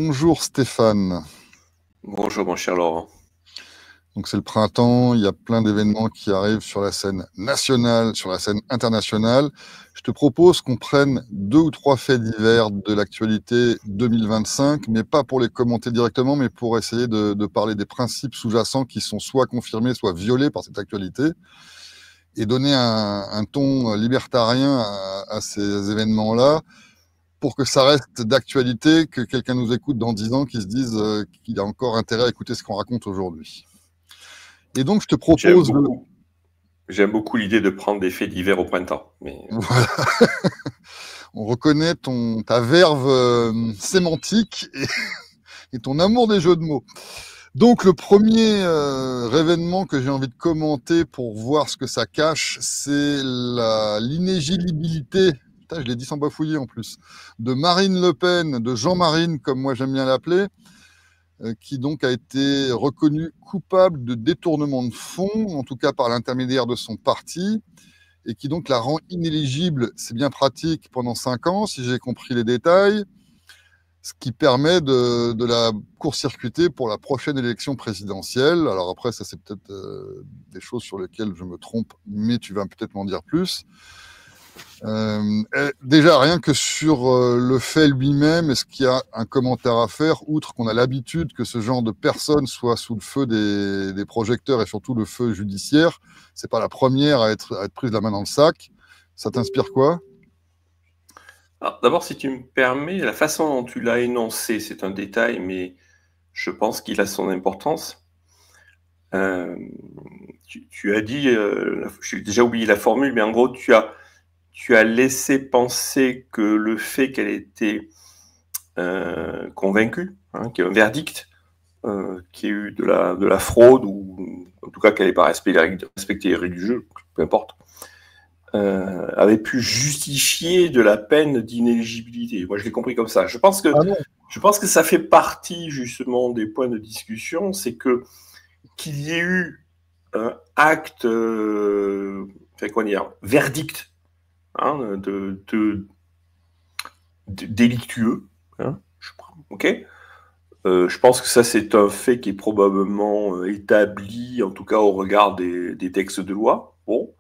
Bonjour Stéphane. Bonjour mon cher Laurent. Donc c'est le printemps, il y a plein d'événements qui arrivent sur la scène nationale, sur la scène internationale. Je te propose qu'on prenne 2 ou 3 faits divers de l'actualité 2025, mais pas pour les commenter directement, mais pour essayer de parler des principes sous-jacents qui sont soit confirmés, soit violés par cette actualité, et donner un ton libertarien à ces événements-là, pour que ça reste d'actualité, que quelqu'un nous écoute dans 10 ans, qu'il se dise qu'il a encore intérêt à écouter ce qu'on raconte aujourd'hui. Et donc, je te propose... J'aime beaucoup l'idée de prendre des faits divers au printemps. Mais... Voilà. On reconnaît ta verve sémantique et ton amour des jeux de mots. Donc, le premier révénement que j'ai envie de commenter pour voir ce que ça cache, c'est l'inéligibilité, je l'ai dit sans bafouiller en plus, de Marine Le Pen, de Jean-Marine, comme moi j'aime bien l'appeler, qui donc a été reconnu coupable de détournement de fonds, en tout cas par l'intermédiaire de son parti, et qui donc la rend inéligible, c'est bien pratique, pendant 5 ans, si j'ai compris les détails, ce qui permet de la court-circuiter pour la prochaine élection présidentielle. Alors après, ça c'est peut-être des choses sur lesquelles je me trompe, mais tu vas peut-être m'en dire plus. Déjà, rien que sur le fait lui-même, est-ce qu'il y a un commentaire à faire, outre qu'on a l'habitude que ce genre de personne soit sous le feu des projecteurs et surtout le feu judiciaire? C'est pas la première à être prise la main dans le sac. Ça t'inspire quoi? D'abord, si tu me permets, la façon dont tu l'as énoncé, c'est un détail, mais je pense qu'il a son importance. Tu as dit, j'ai déjà oublié la formule, mais en gros, tu as laissé penser que le fait qu'elle était convaincue, qu'il y a un verdict, qu'il y ait eu de la fraude, ou en tout cas qu'elle n'ait pas respecté les règles du jeu, peu importe, avait pu justifier de la peine d'inéligibilité. Moi, je l'ai compris comme ça. Je pense que ça fait partie justement des points de discussion, c'est qu'il y ait eu un acte, verdict, délictueux. Ok. Je pense que ça, c'est un fait qui est probablement établi, en tout cas au regard des textes de loi. Bon.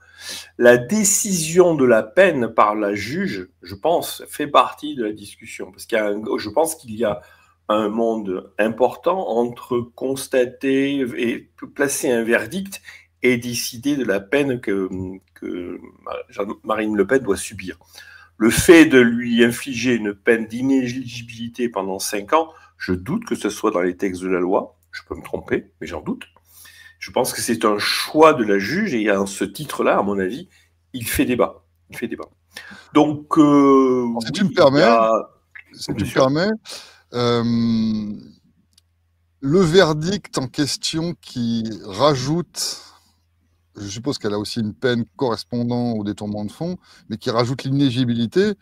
La décision de la peine par la juge, je pense, fait partie de la discussion. Parce je pense qu'il y a un monde important entre constater et placer un verdict et décider de la peine que Marine Le Pen doit subir. Le fait de lui infliger une peine d'inéligibilité pendant 5 ans, je doute que ce soit dans les textes de la loi. Je peux me tromper, mais j'en doute. Je pense que c'est un choix de la juge, et à ce titre-là, à mon avis, il fait débat. Donc, si tu me permets, le verdict en question qui rajoute, je suppose qu'elle a aussi une peine correspondant au détournement de fonds, mais qui rajoute l'inéligibilité,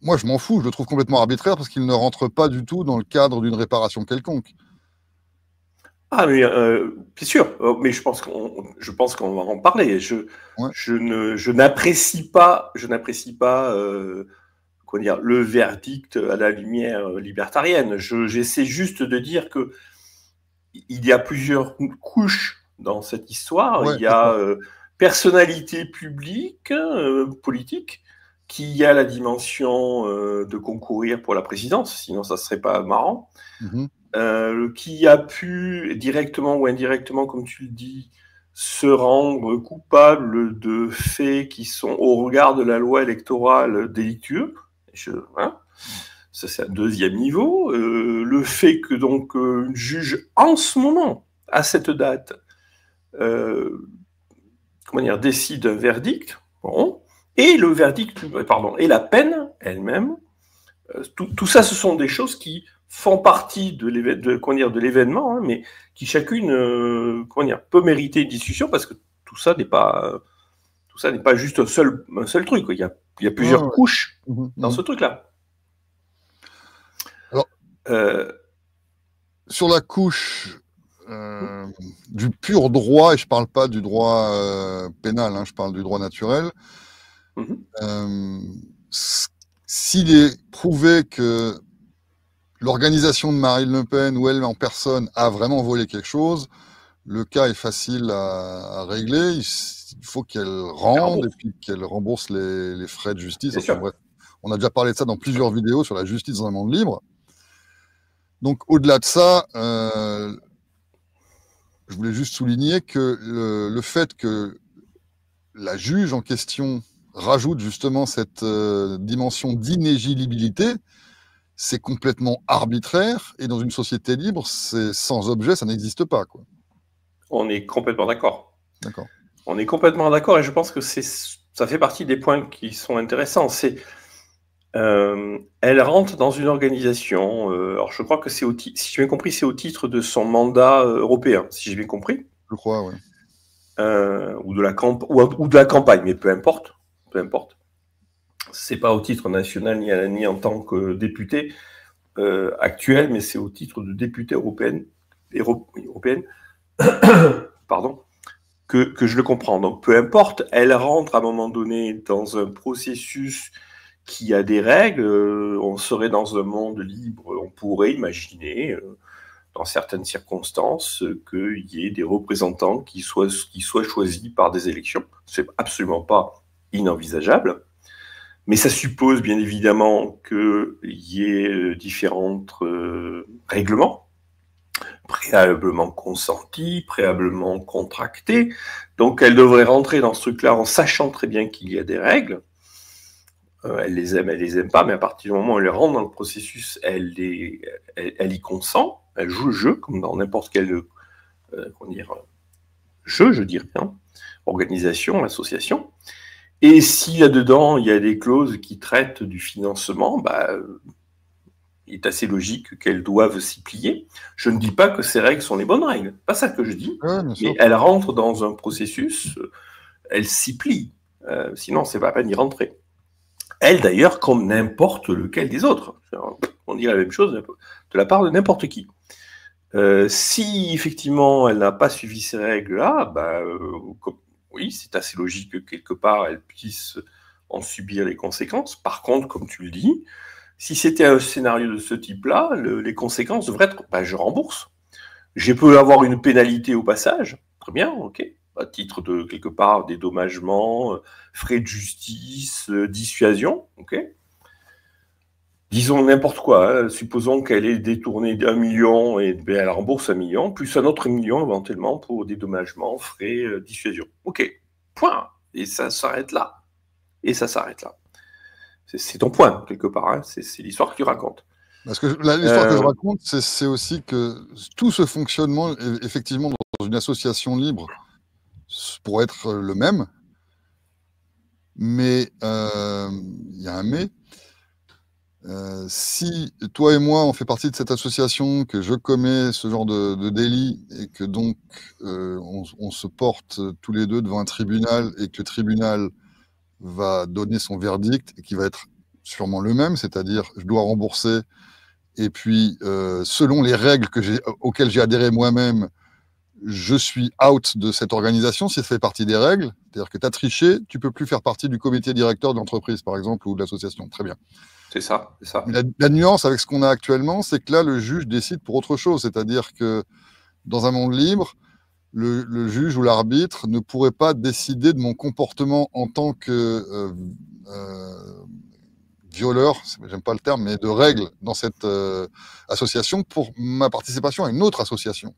moi je m'en fous, je le trouve complètement arbitraire parce qu'il ne rentre pas du tout dans le cadre d'une réparation quelconque. Ah, mais c'est sûr, mais je pense qu'on va en parler. Je n'apprécie pas, le verdict à la lumière libertarienne. J'essaie juste de dire que il y a plusieurs couches dans cette histoire. Ouais, il y a personnalité publique, politique, qui a la dimension de concourir pour la présidence, sinon ça serait pas marrant. Qui a pu, directement ou indirectement, comme tu le dis, se rendre coupable de faits qui sont, au regard de la loi électorale, délictueux. Ça, c'est un deuxième niveau. Le fait que donc une juge, en ce moment, à cette date, décide un verdict, bon, et le verdict, et la peine elle-même, tout ça, ce sont des choses qui font partie de l'événement, mais qui chacune peut mériter une discussion, parce que tout ça n'est pas juste un seul truc. Il y a plusieurs couches dans ce truc-là. Alors, sur la couche du pur droit, et je ne parle pas du droit pénal, je parle du droit naturel, s'il est prouvé que l'organisation de Marine Le Pen ou elle en personne a vraiment volé quelque chose, le cas est facile à régler. Il faut qu'elle rende et puis qu'elle rembourse les frais de justice. Enfin, bref, on a déjà parlé de ça dans plusieurs vidéos sur la justice dans un monde libre. Donc, au-delà de ça, je voulais juste souligner que le fait que la juge en question rajoute justement cette dimension d'inéligibilité, c'est complètement arbitraire, et dans une société libre, c'est sans objet, ça n'existe pas, quoi. On est complètement d'accord. D'accord. On est complètement d'accord, et je pense que ça fait partie des points qui sont intéressants. C'est elle rentre dans une organisation. Alors, je crois que c'est si j'ai bien compris, c'est au titre de son mandat européen, si j'ai bien compris. Je crois, oui. Ou de la campagne, mais peu importe. Peu importe. C'est pas au titre national ni en tant que député actuel, mais c'est au titre de députée européenne, pardon, que je le comprends. Donc, peu importe, elle rentre à un moment donné dans un processus qui a des règles. On serait dans un monde libre, on pourrait imaginer, dans certaines circonstances, qu'il y ait des représentants qui soient choisis par des élections. C'est absolument pas inenvisageable. Mais ça suppose bien évidemment qu'il y ait différents règlements, préalablement consentis, préalablement contractés. Donc elle devrait rentrer dans ce truc-là en sachant très bien qu'il y a des règles. Elle les aime pas, mais à partir du moment où elle rentre dans le processus, elle y consent, elle joue le jeu, comme dans n'importe quel jeu, je dirais, hein, organisation, association. Et si là-dedans, il y a des clauses qui traitent du financement, il est assez logique qu'elles doivent s'y plier. Je ne dis pas que ces règles sont les bonnes règles, pas ça que je dis, mais elle rentre dans un processus, elle s'y plie, sinon c'est pas la peine d'y rentrer. Elle, d'ailleurs, comme n'importe lequel des autres. On dit la même chose de la part de n'importe qui. Si, effectivement, elle n'a pas suivi ces règles-là, oui, c'est assez logique que, quelque part, elle puisse en subir les conséquences. Par contre, comme tu le dis, si c'était un scénario de ce type-là, les conséquences devraient être je rembourse. Je peux avoir une pénalité au passage. Très bien, ok. À titre de, quelque part, dédommagement, frais de justice, dissuasion, ok. Disons n'importe quoi, hein. Supposons qu'elle ait détourné 1 million et elle rembourse 1 million, plus un autre million éventuellement pour dédommagement, frais, dissuasion. Ok, point. Et ça s'arrête là. Et ça s'arrête là. C'est ton point, quelque part. Hein. C'est l'histoire que tu racontes. Parce que l'histoire que je raconte, c'est aussi que tout ce fonctionnement, effectivement, dans une association libre, pourrait être le même. Mais il y a un mais. Si toi et moi, on fait partie de cette association, que je commets ce genre de délit et que donc on se porte tous les deux devant un tribunal et que le tribunal va donner son verdict et qui va être sûrement le même, c'est-à-dire je dois rembourser et puis selon les règles auxquelles j'ai adhéré moi-même, je suis out de cette organisation si ça fait partie des règles, c'est-à-dire que tu as triché, tu peux plus faire partie du comité directeur de l'entreprise par exemple ou de l'association, très bien. C'est ça, c'est ça. Mais la nuance avec ce qu'on a actuellement, c'est que là, le juge décide pour autre chose. C'est-à-dire que dans un monde libre, le juge ou l'arbitre ne pourrait pas décider de mon comportement en tant que violeur, j'aime pas le terme, mais de règles dans cette association pour ma participation à une autre association.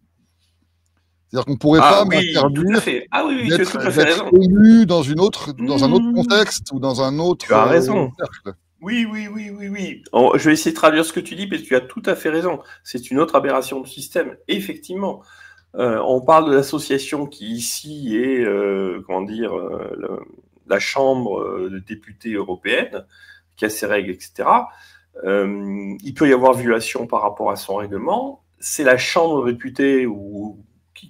C'est-à-dire qu'on ne pourrait pas m'interdire d'être élu dans un autre contexte ou dans un autre tu as raison. Cercle. Oui. Je vais essayer de traduire ce que tu dis, mais tu as tout à fait raison. C'est une autre aberration du système. Effectivement, on parle de l'association qui ici est, la Chambre de députés européenne, qui a ses règles, etc. Il peut y avoir violation par rapport à son règlement. C'est la Chambre de députés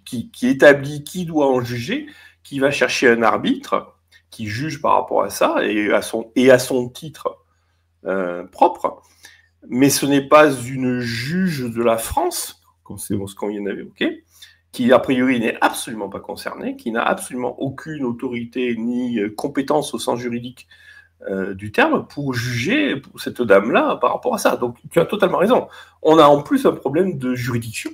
qui établit qui doit en juger, qui va chercher un arbitre qui juge par rapport à ça et à son titre propre, mais ce n'est pas une juge de la France, comme c'est ce qu'on vient d'évoquer, qui a priori n'est absolument pas concernée, qui n'a absolument aucune autorité ni compétence au sens juridique du terme pour juger cette dame-là par rapport à ça. Donc tu as totalement raison. On a en plus un problème de juridiction,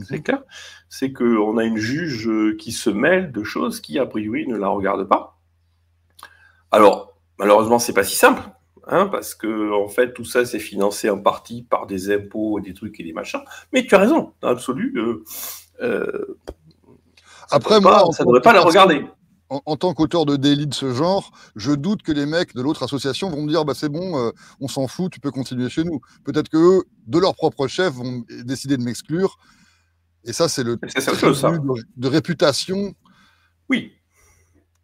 c'est clair. C'est qu'on a une juge qui se mêle de choses qui, a priori, ne la regardent pas. Alors, malheureusement, c'est pas si simple, hein, parce que en fait, tout ça, c'est financé en partie par des impôts et des trucs et des machins. Mais tu as raison, dans l'absolu. Après, moi, ça ne devrait pas la regarder. En tant qu'auteur de délits de ce genre, je doute que les mecs de l'autre association vont me dire bah, c'est bon, on s'en fout, tu peux continuer chez nous. Peut-être qu'eux, de leur propre chef, vont décider de m'exclure. Et ça, c'est le de réputation. Oui.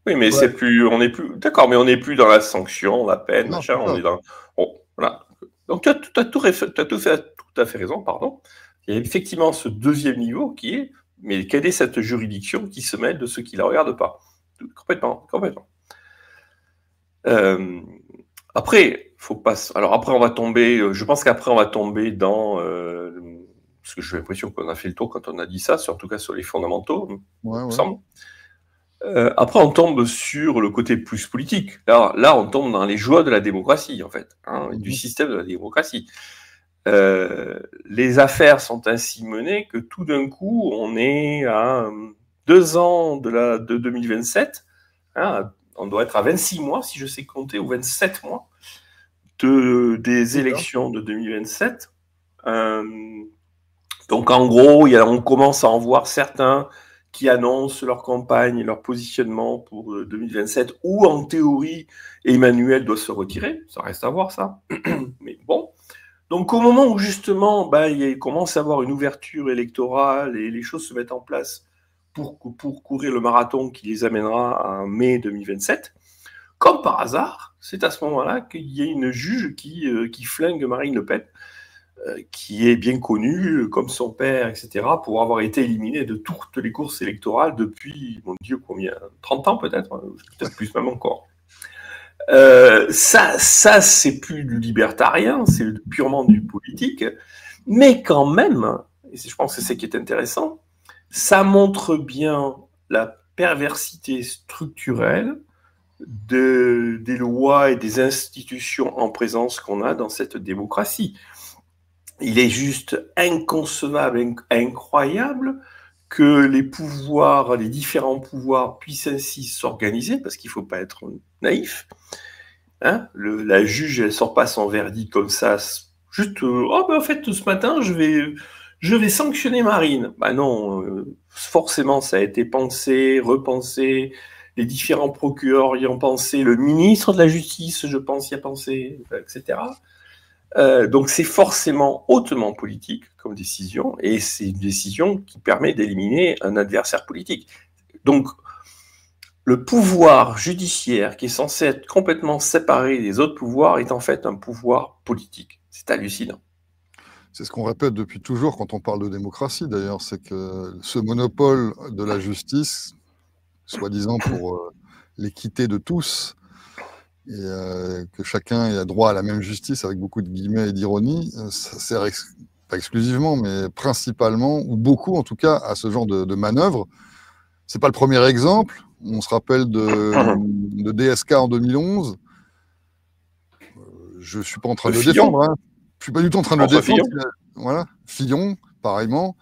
Oui, mais c'est plus, on n'est plus, d'accord, mais on n'est plus dans la sanction, la peine, non, machin, on est dans, bon, voilà. Donc tu as tout à fait raison, pardon. Il y a effectivement ce deuxième niveau qui est, mais quelle est cette juridiction qui se mêle de ceux qui la regardent pas? Complètement. Après, faut pas. Alors après, on va tomber. Je pense qu'après, on va tomber dans. Parce que j'ai l'impression qu'on a fait le tour quand on a dit ça, en tout cas sur les fondamentaux, il me semble. Après, on tombe sur le côté plus politique. Là, on tombe dans les joies de la démocratie, en fait, hein, du système de la démocratie. Les affaires sont ainsi menées que tout d'un coup, on est à 2 ans de 2027. Hein, on doit être à 26 mois, si je sais compter, ou 27 mois des élections de 2027. Donc, en gros, on commence à en voir certains qui annoncent leur campagne et leur positionnement pour 2027, où en théorie, Emmanuel doit se retirer. Ça reste à voir, ça. Mais bon. Donc, au moment où, justement, il commence à y avoir une ouverture électorale et les choses se mettent en place pour courir le marathon qui les amènera en mai 2027, comme par hasard, c'est à ce moment-là qu'il y a une juge qui flingue Marine Le Pen, qui est bien connue, comme son père, etc., pour avoir été éliminée de toutes les courses électorales depuis, mon Dieu, combien, 30 ans peut-être plus même encore. Ça c'est plus du libertarien, c'est purement du politique, mais quand même, et je pense que c'est ce qui est intéressant, ça montre bien la perversité structurelle des lois et des institutions en présence qu'on a dans cette démocratie. Il est juste inconcevable, incroyable que les pouvoirs, les différents pouvoirs puissent ainsi s'organiser, parce qu'il ne faut pas être naïf. Hein, la juge, elle ne sort pas son verdict comme ça, juste en fait, ce matin, je vais sanctionner Marine. Non, forcément, ça a été pensé, repensé, les différents procureurs y ont pensé, le ministre de la Justice, je pense, y a pensé, etc. Donc c'est forcément hautement politique comme décision, et c'est une décision qui permet d'éliminer un adversaire politique. Donc le pouvoir judiciaire, qui est censé être complètement séparé des autres pouvoirs, est en fait un pouvoir politique. C'est hallucinant. C'est ce qu'on répète depuis toujours quand on parle de démocratie, d'ailleurs, c'est que ce monopole de la justice, soi-disant pour l'équité de tous, et que chacun ait droit à la même justice, avec beaucoup de guillemets et d'ironie, ça sert pas exclusivement, mais principalement, ou beaucoup en tout cas, à ce genre de manœuvre. C'est pas le premier exemple. On se rappelle de DSK en 2011. Je suis pas en train de le défendre. Hein. Je suis pas du tout en train de le défendre. Voilà. Fillon, pareillement.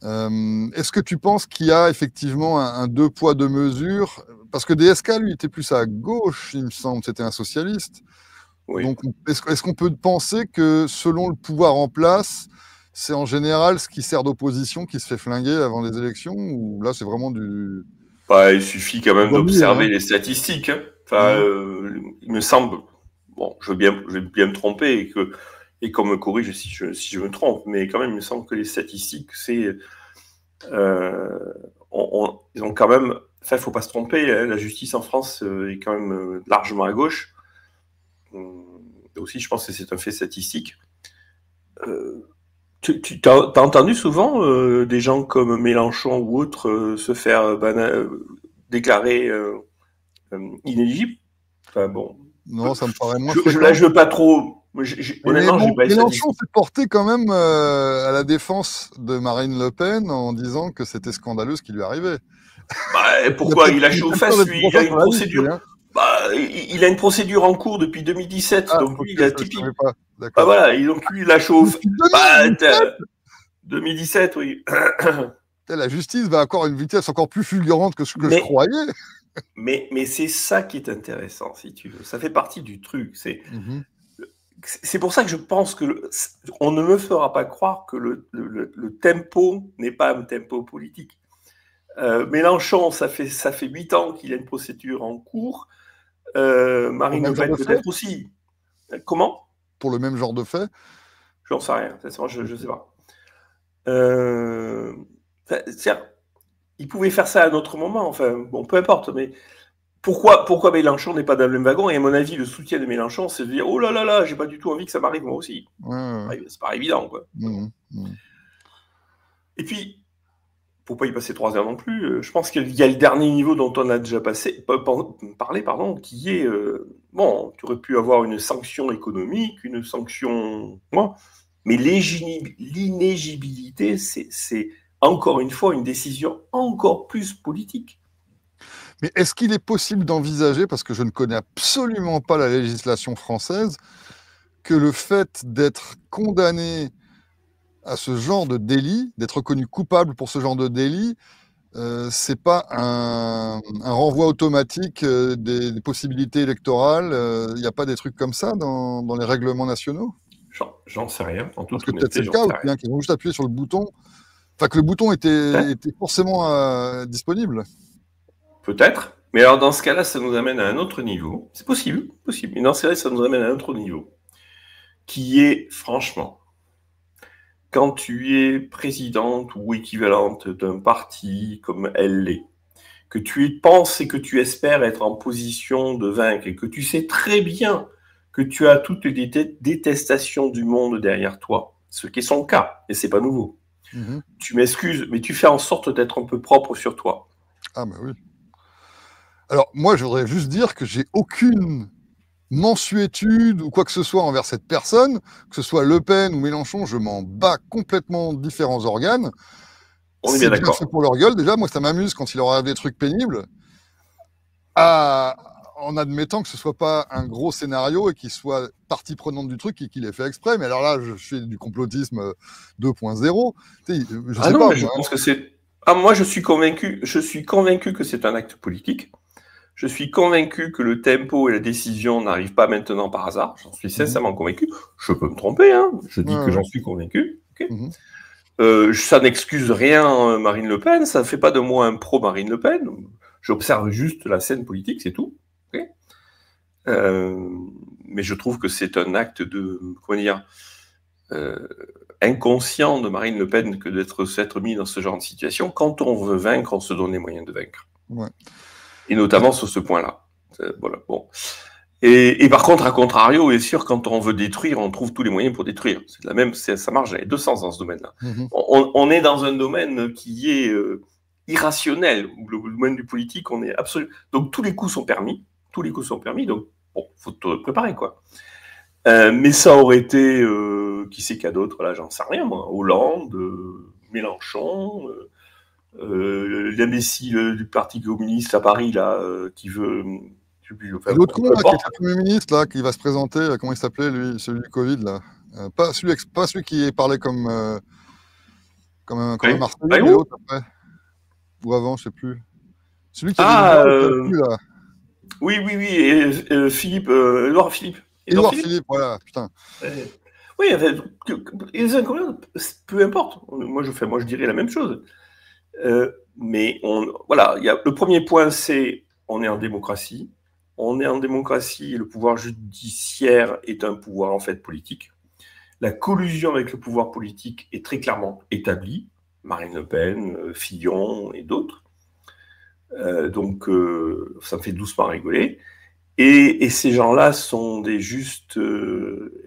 Est-ce que tu penses qu'il y a effectivement un deux poids, deux mesures? Parce que DSK, lui, était plus à gauche, il me semble. C'était un socialiste. Oui. Donc, est-ce qu'on peut penser que selon le pouvoir en place, c'est en général ce qui sert d'opposition qui se fait flinguer avant les élections, ou là, c'est vraiment du... Il suffit quand même d'observer les statistiques. Hein. Enfin, il me semble... Bon, je vais bien me tromper et qu'on me corrige si je me trompe, mais quand même, il me semble que les statistiques, c'est... ils ont quand même... Enfin, il ne faut pas se tromper, hein, la justice en France est quand même largement à gauche. Aussi, je pense que c'est un fait statistique. Tu as entendu souvent des gens comme Mélenchon ou autres se faire déclarer inéligible? Enfin, bon. Non, ça me paraît moins Là, je veux pas trop... Honnêtement, j'ai pas Mélenchon s'est porté quand même à la défense de Marine Le Pen en disant que c'était scandaleux ce qui lui arrivait. Pourquoi il a chaud aux fesses, lui? Il a une procédure. il a une procédure en cours depuis 2017, Ah, donc ok, lui, il ça, a je typique. savais pas. Ah, D'accord. voilà, et donc lui, il la chauffe. Depuis Bah, 2017, 2017, oui. la justice va encore à une vitesse encore plus fulgurante que ce que je Mais, croyais. mais c'est ça qui est intéressant, si tu veux. Ça fait partie du truc. C'est pour ça que je pense que on ne me fera pas croire que le tempo n'est pas un tempo politique. Mélenchon, ça fait 8 ans qu'il a une procédure en cours. Pour le Marine même Le genre Pen de fait? peut-être aussi. Comment? Pour le même genre de fait? J'en sais rien. Je ne sais pas. Il pouvait faire ça à un autre moment. Enfin, bon, peu importe. Mais pourquoi Mélenchon n'est pas dans le même wagon? Et à mon avis, le soutien de Mélenchon, c'est de dire oh là là là, j'ai pas du tout envie que ça m'arrive moi aussi. Ouais. C'est pas évident, quoi. Et puis, faut pas y passer 3 heures non plus. Je pense qu'il y a le dernier niveau dont on a déjà parlé, pardon, qui est bon, tu aurais pu avoir une sanction économique, une sanction, mais l'inéligibilité, c'est encore une fois une décision encore plus politique. Mais est-ce qu'il est possible d'envisager, parce que je ne connais absolument pas la législation française, que le fait d'être condamné à ce genre de délit, d'être reconnu coupable pour ce genre de délit, c'est pas un renvoi automatique des possibilités électorales? Il n'y a pas des trucs comme ça dans les règlements nationaux? J'en sais rien, en Parce toute que peut-être c'est honnêteté, le j'en cas sais aussi, rien. qu'ils ont juste appuyé sur le bouton, enfin que le bouton était forcément disponible. Peut-être, mais alors dans ce cas-là, ça nous amène à un autre niveau. C'est possible, mais dans ce cas-là, ça nous amène à un autre niveau, qui est, franchement, quand tu es présidente ou équivalente d'un parti comme elle l'est, que tu penses et que tu espères être en position de vaincre et que tu sais très bien que tu as toutes les détestations du monde derrière toi, ce qui est son cas, et c'est pas nouveau. Tu m'excuses, mais tu fais en sorte d'être un peu propre sur toi. Ah, mais oui. Alors, moi, je voudrais juste dire que j'ai aucune mansuétude ou quoi que ce soit envers cette personne, que ce soit Le Pen ou Mélenchon, je m'en bats complètement différents organes. On est bien C'est bien d'accord. fait pour leur gueule. Déjà, moi, ça m'amuse quand il leur arrive des trucs pénibles, en admettant que ce soit pas un gros scénario et qu'il soit partie prenante du truc et qu'il ait fait exprès. Mais alors là, je fais du complotisme 2.0. Je sais Non, pas, mais je pense que c'est... moi, je suis convaincu que c'est un acte politique. Je suis convaincu que le tempo et la décision n'arrivent pas maintenant par hasard. J'en suis sincèrement convaincu. Je peux me tromper, hein. Je dis que j'en suis convaincu. Okay. Ça n'excuse rien Marine Le Pen. Ça ne fait pas de moi un pro Marine Le Pen. J'observe juste la scène politique, c'est tout. Okay. Mais je trouve que c'est un acte de, comment dire, inconscient de Marine Le Pen que s'être mis dans ce genre de situation. Quand on veut vaincre, on se donne les moyens de vaincre. Ouais. Et notamment sur ce point-là. Voilà, bon. Et par contre, à contrario, bien sûr, quand on veut détruire, on trouve tous les moyens pour détruire. C'est la même, ça marche dans les deux sens dans ce domaine-là. On est dans un domaine qui est irrationnel, où le domaine du politique, on est absolument. Donc tous les coups sont permis. Donc bon, faut te préparer, quoi. Mais ça aurait été, qui c'est qu'il y a d'autres, là, j'en sais rien, moi. Hollande, Mélenchon, l'imbécile du Parti communiste à Paris, là, qui veut. L'autre con, là, qui est le Premier ministre, là, qui va se présenter, comment il s'appelait, lui, celui du Covid, là. Pas celui qui parlait comme un Marseillais, mais l'autre après. Ou avant, je sais plus. Celui qui avait une voix, là. Oui, et Philippe, Édouard Philippe. Édouard Philippe, voilà, putain. Oui, les inconvénients, peu importe. Moi, je dirais la même chose. Mais voilà, le premier point, c'est on est en démocratie. On est en démocratie et le pouvoir judiciaire est un pouvoir en fait politique. La collusion avec le pouvoir politique est très clairement établie. Marine Le Pen, Fillon et d'autres. Donc, ça me fait doucement rigoler. Et ces gens-là sont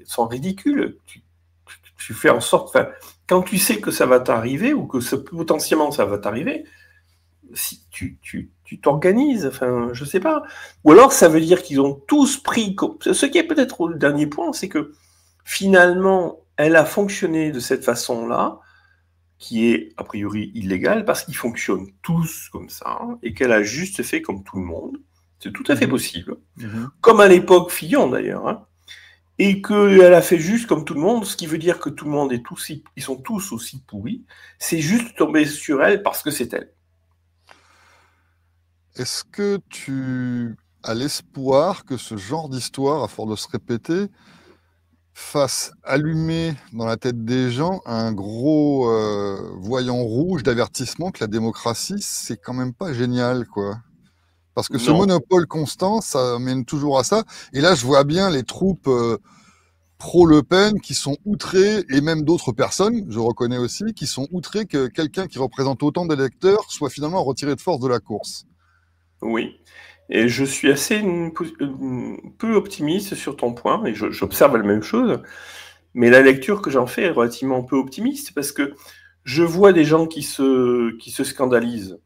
sont ridicules. Tu fais en sorte, quand tu sais que ça va t'arriver ou que potentiellement ça va t'arriver, si tu t'organises, enfin, je sais pas. Ou alors ça veut dire qu'ils ont tous pris. Ce qui est peut-être le dernier point, c'est que finalement, elle a fonctionné de cette façon-là, qui est a priori illégale, parce qu'ils fonctionnent tous comme ça, et qu'elle a juste fait comme tout le monde. C'est tout à fait possible. Mmh. Comme à l'époque Fillon, d'ailleurs. Hein. Et qu'elle a fait juste comme tout le monde, ce qui veut dire que tout le monde est aussi, ils sont tous aussi pourris. C'est juste tombé sur elle parce que c'est elle. Est-ce que tu as l'espoir que ce genre d'histoire, à force de se répéter, fasse allumer dans la tête des gens un gros, voyant rouge d'avertissement que la démocratie, c'est quand même pas génial, quoi? Parce que ce Non. monopole constant, ça mène toujours à ça. Et là, je vois bien les troupes, pro-Le Pen qui sont outrées, et même d'autres personnes, je reconnais aussi, qui sont outrées que quelqu'un qui représente autant d'électeurs soit finalement retiré de force de la course. Oui. Et je suis assez peu optimiste sur ton point, et j'observe la même chose. Mais la lecture que j'en fais est relativement peu optimiste, parce que je vois des gens qui se scandalisent.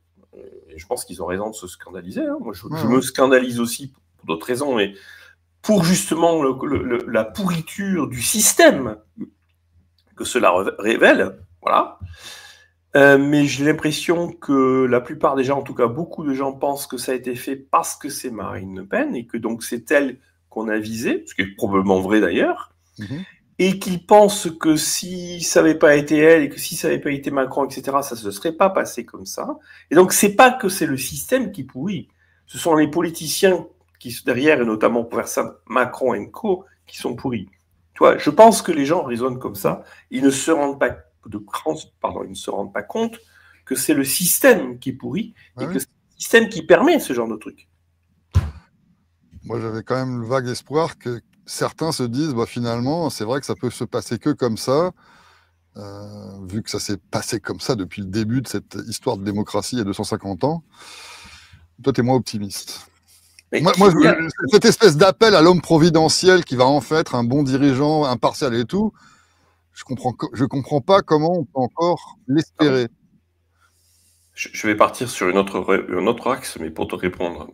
Et je pense qu'ils ont raison de se scandaliser. Hein. Moi, je me scandalise aussi pour d'autres raisons, mais pour justement la pourriture du système que cela révèle. Voilà. Mais j'ai l'impression que la plupart des gens, en tout cas beaucoup de gens, pensent que ça a été fait parce que c'est Marine Le Pen et que donc c'est elle qu'on a visée, ce qui est probablement vrai d'ailleurs, et qu'ils pensent que si ça n'avait pas été elle et que si ça n'avait pas été Macron, etc., ça ne se serait pas passé comme ça. Et donc c'est pas que c'est le système qui pourrit, ce sont les politiciens qui sont derrière, et notamment pour faire ça, Macron et co, qui sont pourris. Tu vois, je pense que les gens raisonnent comme ça, ils ne se rendent pas ils ne se rendent pas compte que c'est le système qui pourrit et que c'est le système qui permet ce genre de truc. Moi, j'avais quand même le vague espoir que certains se disent, bah, finalement, c'est vrai que ça peut se passer que comme ça, vu que ça s'est passé comme ça depuis le début de cette histoire de démocratie il y a 250 ans. Toi, tu es moins optimiste. Moi, cette espèce d'appel à l'homme providentiel qui va en fait être un bon dirigeant, impartial et tout, je comprends pas comment on peut encore l'espérer. Je vais partir sur un autre axe, mais pour te répondre.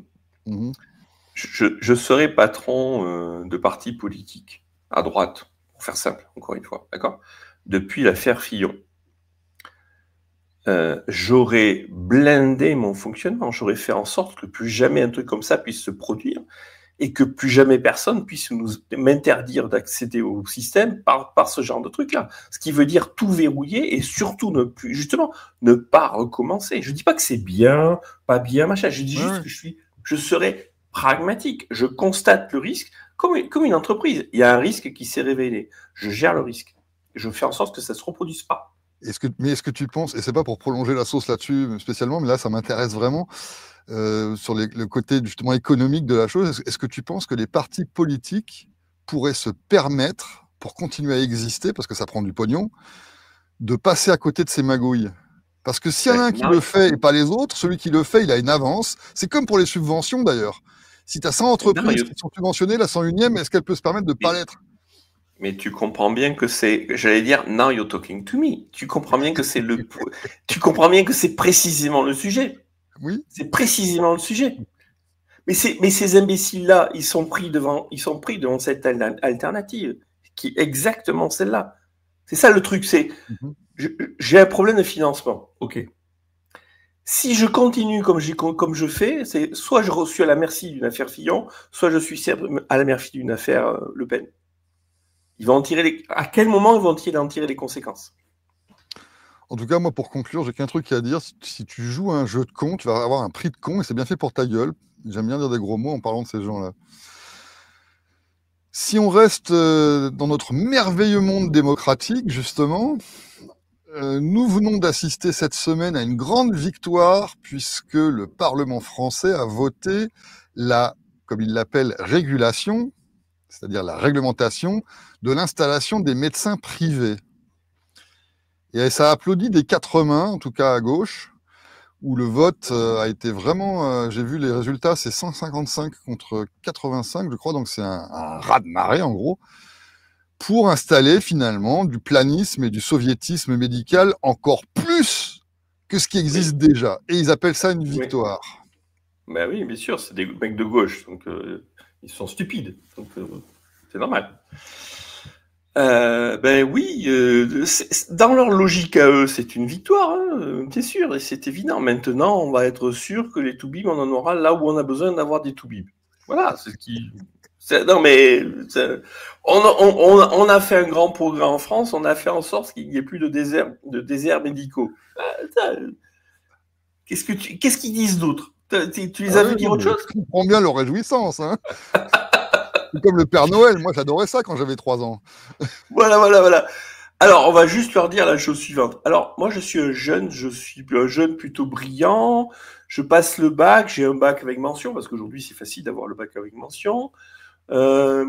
Je serai patron de parti politique, à droite, pour faire simple, encore une fois, d'accord ? Depuis l'affaire Fillon. J'aurais blindé mon fonctionnement, j'aurais fait en sorte que plus jamais un truc comme ça puisse se produire, et que plus jamais personne puisse m'interdire d'accéder au système par ce genre de truc-là. Ce qui veut dire tout verrouiller et surtout ne pas recommencer. Je dis pas que c'est bien, pas bien, machin. Je dis juste que je serai pragmatique. Je constate le risque comme une entreprise. Il y a un risque qui s'est révélé. Je gère le risque. Je fais en sorte que ça ne se reproduise pas. Est-ce que tu penses, et c'est pas pour prolonger la sauce là-dessus spécialement, mais là ça m'intéresse vraiment, sur le côté justement économique de la chose, est-ce que tu penses que les partis politiques pourraient se permettre, pour continuer à exister, parce que ça prend du pognon, de passer à côté de ces magouilles? Parce que s'il y en a un qui le fait et pas les autres, celui qui le fait, il a une avance. C'est comme pour les subventions d'ailleurs. Si tu as 100 entreprises qui sont subventionnées, la 101e, est-ce qu'elle peut se permettre de ne pas l'être? Mais tu comprends bien que j'allais dire, now you're talking to me. Tu comprends bien que c'est précisément le sujet. Oui. C'est précisément le sujet. Mais ces imbéciles-là, ils sont pris devant cette alternative, qui est exactement celle-là. C'est ça le truc, j'ai un problème de financement. Ok. Si je continue comme je fais, c'est soit je suis à la merci d'une affaire Fillon, soit je suis à la merci d'une affaire Le Pen. À quel moment ils vont-ils en tirer les conséquences? En tout cas, moi, pour conclure, j'ai qu'un truc à dire. Si tu joues à un jeu de con, tu vas avoir un prix de con, et c'est bien fait pour ta gueule. J'aime bien dire des gros mots en parlant de ces gens-là. Si on reste dans notre merveilleux monde démocratique, justement, nous venons d'assister cette semaine à une grande victoire, puisque le Parlement français a voté comme il l'appelle, régulation, c'est-à-dire la réglementation de l'installation des médecins privés. Et ça a applaudi des 4 mains, en tout cas à gauche, où le vote a été vraiment, j'ai vu les résultats, c'est 155 contre 85, je crois, donc c'est un raz-de-marée en gros, pour installer finalement du planisme et du soviétisme médical encore plus que ce qui existe déjà. Et ils appellent ça une victoire. Ben oui, bien sûr, c'est des mecs de gauche, donc ils sont stupides, donc c'est normal. Ben oui, dans leur logique à eux, c'est une victoire, hein, c'est sûr, et c'est évident. Maintenant, on va être sûr que les toubibs, on en aura là où on a besoin d'avoir des toubibs. Voilà, c'est ce qui. Non, mais on a fait un grand progrès en France, on a fait en sorte qu'il n'y ait plus de déserts médicaux. Qu'est-ce qu'ils disent d'autre? Tu les Ah as oui, vu non, dire autre mais chose? je comprends bien leur réjouissance. Hein. C'est comme le Père Noël. Moi, j'adorais ça quand j'avais 3 ans. Voilà. Alors, on va juste leur dire la chose suivante. Alors, moi, je suis un jeune plutôt brillant. Je passe le bac, j'ai un bac avec mention, parce qu'aujourd'hui, c'est facile d'avoir le bac avec mention. Euh,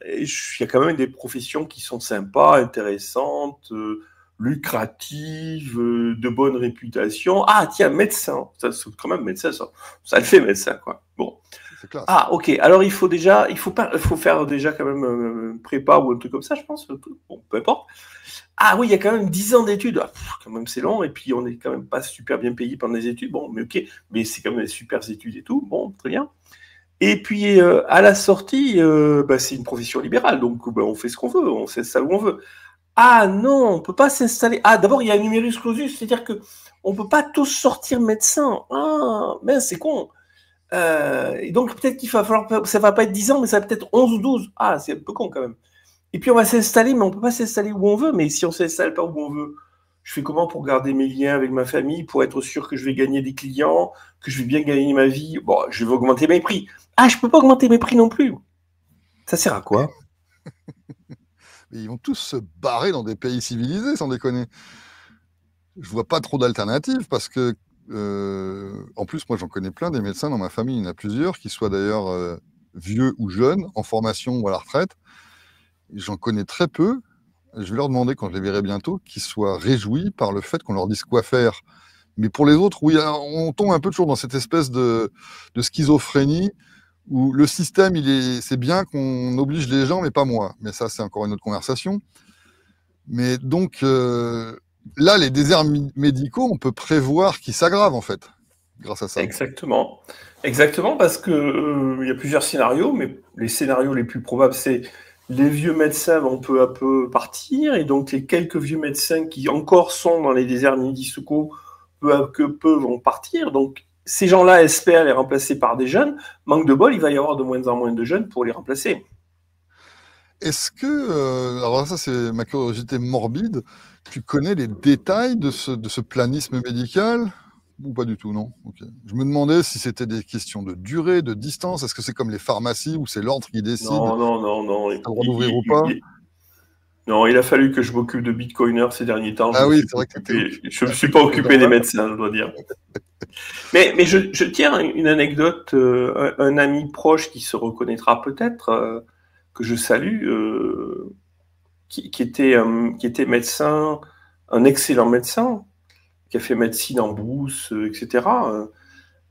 il y a quand même des professions qui sont sympas, intéressantes, lucratives, de bonne réputation. Ah, tiens, médecin. Ça, c'est quand même médecin, ça le fait médecin, quoi. Bon. C'est classe. Ah, ok. Alors, il faut faire déjà quand même prépa ou un truc comme ça, je pense. Bon, peu importe. Ah oui, il y a quand même 10 ans d'études. Ah, quand même, c'est long. Et puis, on n'est quand même pas super bien payé pendant les études. Bon, mais ok. Mais c'est quand même des super études et tout. Bon, très bien. Et puis, à la sortie, c'est une profession libérale. Donc, on fait ce qu'on veut. On s'installe où on veut. Ah non, on peut pas s'installer. Ah, d'abord, il y a un numerus clausus. C'est-à-dire que on peut pas tous sortir médecin. Ah, mince, c'est con. Et donc, peut-être qu'il va falloir. Ça va pas être 10 ans, mais ça va peut-être 11 ou 12. Ah, c'est un peu con quand même. Et puis on va s'installer, mais on peut pas s'installer où on veut. Mais si on s'installe pas où on veut, je fais comment pour garder mes liens avec ma famille, pour être sûr que je vais gagner des clients, que je vais bien gagner ma vie? Bon, je vais augmenter mes prix. Ah, je peux pas augmenter mes prix non plus. Ça sert à quoi? Mais ils vont tous se barrer dans des pays civilisés, sans déconner. Je vois pas trop d'alternatives parce que, en plus, moi, j'en connais plein des médecins dans ma famille. Il y en a plusieurs qui soient d'ailleurs vieux ou jeunes, en formation ou à la retraite. J'en connais très peu. Je vais leur demander, quand je les verrai bientôt, qu'ils soient réjouis par le fait qu'on leur dise quoi faire. Mais pour les autres, oui, on tombe un peu toujours dans cette espèce de schizophrénie où le système, c'est bien qu'on oblige les gens, mais pas moi. Mais ça, c'est encore une autre conversation. Mais donc, là, les déserts médicaux, on peut prévoir qu'ils s'aggravent, en fait, grâce à ça. Exactement. Exactement, parce que il y a plusieurs scénarios, mais les scénarios les plus probables, c'est les vieux médecins vont peu à peu partir, et donc les quelques vieux médecins qui encore sont dans les déserts médicaux, peu à peu vont partir. Donc ces gens-là espèrent les remplacer par des jeunes. Manque de bol, il va y avoir de moins en moins de jeunes pour les remplacer. Est-ce que, alors ça c'est ma curiosité morbide, tu connais les détails de ce planisme médical ou pas du tout, non? Ok. Je me demandais si c'était des questions de durée, de distance. Est-ce que c'est comme les pharmacies où c'est l'ordre qui décide Non. si tu as le droit d'ouvrir ou pas? Non, il a fallu que je m'occupe de bitcoiners ces derniers temps. Ah oui, c'est vrai que Je me suis pas occupé des médecins, je dois dire. Mais je tiens une anecdote, un ami proche qui se reconnaîtra peut-être, que je salue, qui était médecin, un excellent médecin, qui a fait médecine en brousse, etc.,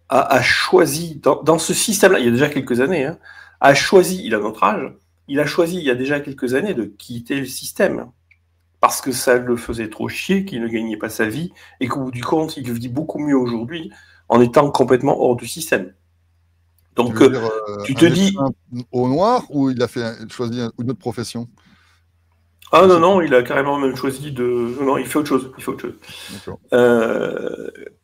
a choisi, dans ce système-là, il y a déjà quelques années, hein, a choisi, il a notre âge, il a choisi il y a déjà quelques années de quitter le système. Parce que ça le faisait trop chier, qu'il ne gagnait pas sa vie, et qu'au bout du compte, il vit beaucoup mieux aujourd'hui en étant complètement hors du système. Tu Donc, veux dire tu un te dis... médecin au noir ou il a choisi une autre profession? Ah non, il a carrément même choisi de... Non, il fait autre chose. D'accord.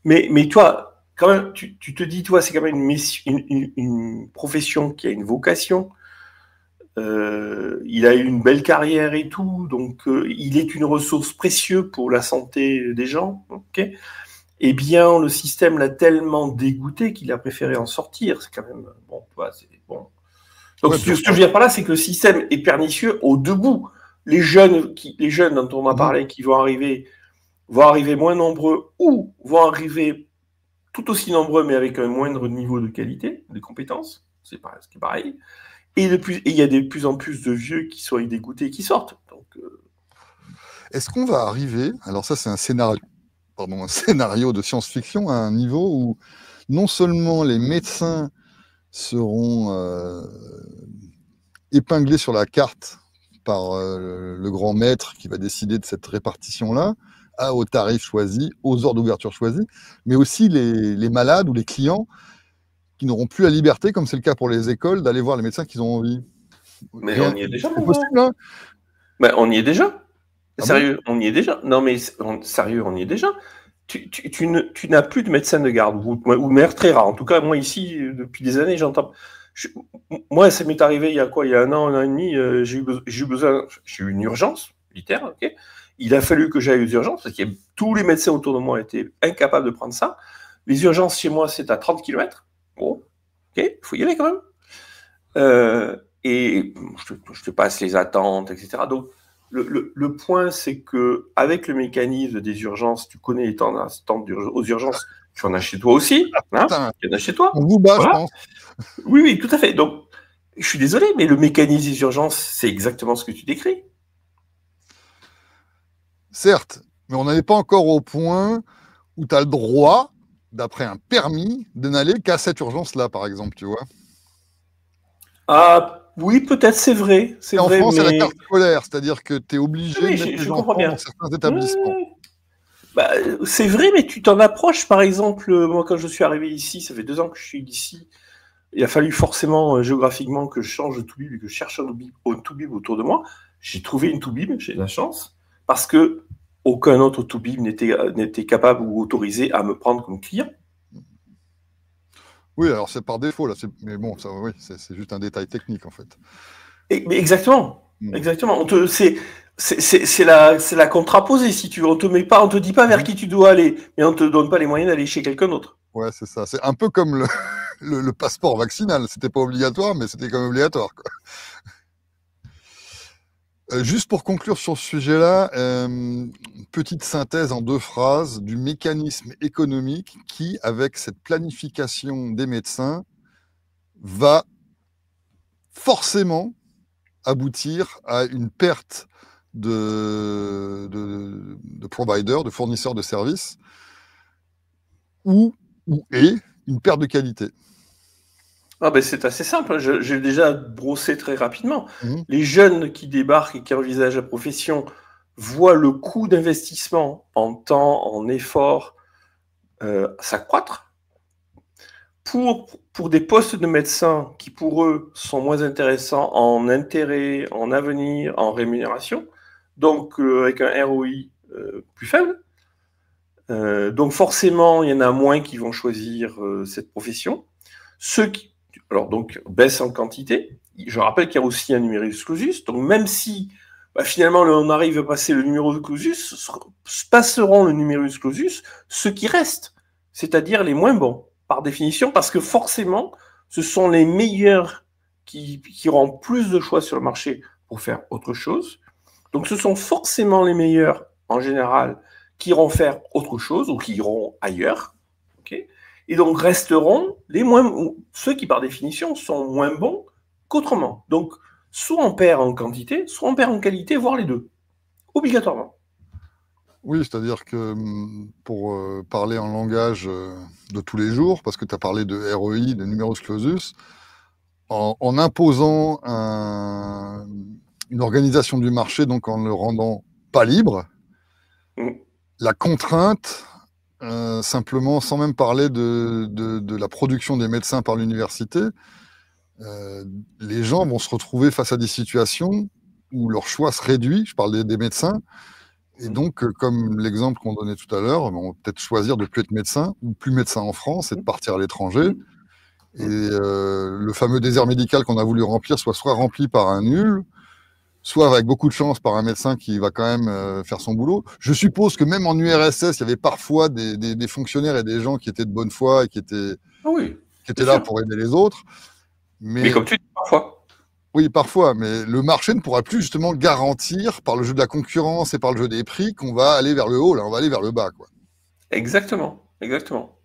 Mais toi, quand même, tu te dis, toi, c'est quand même une profession qui a une vocation. Il a eu une belle carrière et tout, donc il est une ressource précieuse pour la santé des gens. Okay, eh bien, le système l'a tellement dégoûté qu'il a préféré en sortir. C'est quand même bon. C'est bon. Donc, Ouais, ce que je veux dire par là, c'est que le système est pernicieux au debout. Les jeunes dont on a parlé, qui vont arriver moins nombreux ou vont arriver tout aussi nombreux, mais avec un moindre niveau de qualité, de compétences. C'est pareil. Et il y a de plus en plus de vieux qui sont dégoûtés et qui sortent. Donc, est-ce qu'on va arriver, alors ça c'est un scénario de science-fiction à un niveau où non seulement les médecins seront épinglés sur la carte par le grand maître qui va décider de cette répartition-là, aux tarifs choisis, aux heures d'ouverture choisis, mais aussi les malades ou les clients qui n'auront plus la liberté, comme c'est le cas pour les écoles, d'aller voir les médecins qu'ils ont envie. mais on y est déjà, C'est possible, hein? Ben, on y est déjà. Ah Sérieux, on y est déjà. Non, mais sérieux, on y est déjà. Tu n'as plus de médecin de garde, ou mère très rare. En tout cas, moi, ici, depuis des années, j'entends. Moi, ça m'est arrivé il y a quoi? Il y a un an et demi, j'ai eu une urgence, littéraire, ok. Il a fallu que j'aille aux urgences, parce que tous les médecins autour de moi étaient incapables de prendre ça. Les urgences chez moi, c'est à 30 km. Bon, ok, il faut y aller quand même. Et je te passe les attentes, etc. Donc, le point, c'est que avec le mécanisme des urgences, tu connais les temps d'attente aux urgences, tu en as chez toi aussi, hein, tu en as chez toi. On vous bat, Voilà. je pense. Oui, oui, tout à fait. Donc, je suis désolé, mais le mécanisme des urgences, c'est exactement ce que tu décris. Certes, mais on n'en est pas encore au point où tu as le droit, d'après un permis, de n'aller qu'à cette urgence-là, par exemple, tu vois. Ah, oui, peut-être, c'est vrai. C'est Et en vrai, France, c'est la mais. carte scolaire, c'est-à-dire que tu es obligé Oui, de mettre je tes comprends enfants bien. dans certains établissements. Bah, c'est vrai, mais tu t'en approches, par exemple, moi, quand je suis arrivé ici, ça fait 2 ans que je suis ici. Il a fallu forcément, géographiquement, que je change de Toubib et que je cherche un Toubib autour de moi. J'ai trouvé une Toubib, j'ai de la chance, parce que aucun autre Toubib n'était capable ou autorisé à me prendre comme client. Oui, alors c'est par défaut, là. Mais bon, ça, oui, c'est juste un détail technique, en fait. Mais exactement, exactement. C'est la contraposée, si tu veux. On te dit pas vers qui tu dois aller, mais on te donne pas les moyens d'aller chez quelqu'un d'autre. Ouais, c'est ça. C'est un peu comme le passeport vaccinal. C'était pas obligatoire, mais c'était quand même obligatoire, quoi. Juste pour conclure sur ce sujet-là, petite synthèse en 2 phrases du mécanisme économique qui, avec cette planification des médecins, va forcément aboutir à une perte de providers, de fournisseurs de services, ou une perte de qualité. Ah ben c'est assez simple, j'ai déjà brossé très rapidement. Mmh. Les jeunes qui débarquent et qui envisagent la profession voient le coût d'investissement en temps, en effort, s'accroître. Pour des postes de médecins qui, pour eux, sont moins intéressants en intérêt, en avenir, en rémunération, donc avec un ROI plus faible. Donc forcément, il y en a moins qui vont choisir cette profession. Ceux qui, alors donc, baissent en quantité. Je rappelle qu'il y a aussi un numerus clausus. Donc même si finalement on arrive à passer le numerus clausus, passeront le numerus clausus ceux qui restent, c'est-à-dire les moins bons, par définition, parce que forcément, ce sont les meilleurs qui auront plus de choix sur le marché pour faire autre chose. Donc ce sont forcément les meilleurs, en général, qui iront faire autre chose ou qui iront ailleurs. Okay, et donc resteront ceux qui, par définition, sont moins bons qu'autrement. Donc, soit on perd en quantité, soit on perd en qualité, voire les deux. Obligatoirement. Oui, c'est-à-dire que pour parler en langage de tous les jours, parce que tu as parlé de ROI, de numerus clausus, en imposant une organisation du marché, donc en le rendant pas libre, la contrainte, simplement, sans même parler de la production des médecins par l'université, les gens vont se retrouver face à des situations où leur choix se réduit, je parle des médecins, et donc, comme l'exemple qu'on donnait tout à l'heure, on va peut-être choisir de ne plus être médecin, ou plus médecin en France, et de partir à l'étranger, et le fameux désert médical qu'on a voulu remplir soit rempli par un nul, soit avec beaucoup de chance par un médecin qui va quand même faire son boulot. Je suppose que même en URSS, il y avait parfois des fonctionnaires et des gens qui étaient de bonne foi et qui étaient là pour aider les autres. Mais comme tu dis, parfois. Oui, parfois, mais le marché ne pourra plus justement garantir, par le jeu de la concurrence et par le jeu des prix, qu'on va aller vers le haut, là, on va aller vers le bas, quoi. Exactement, exactement.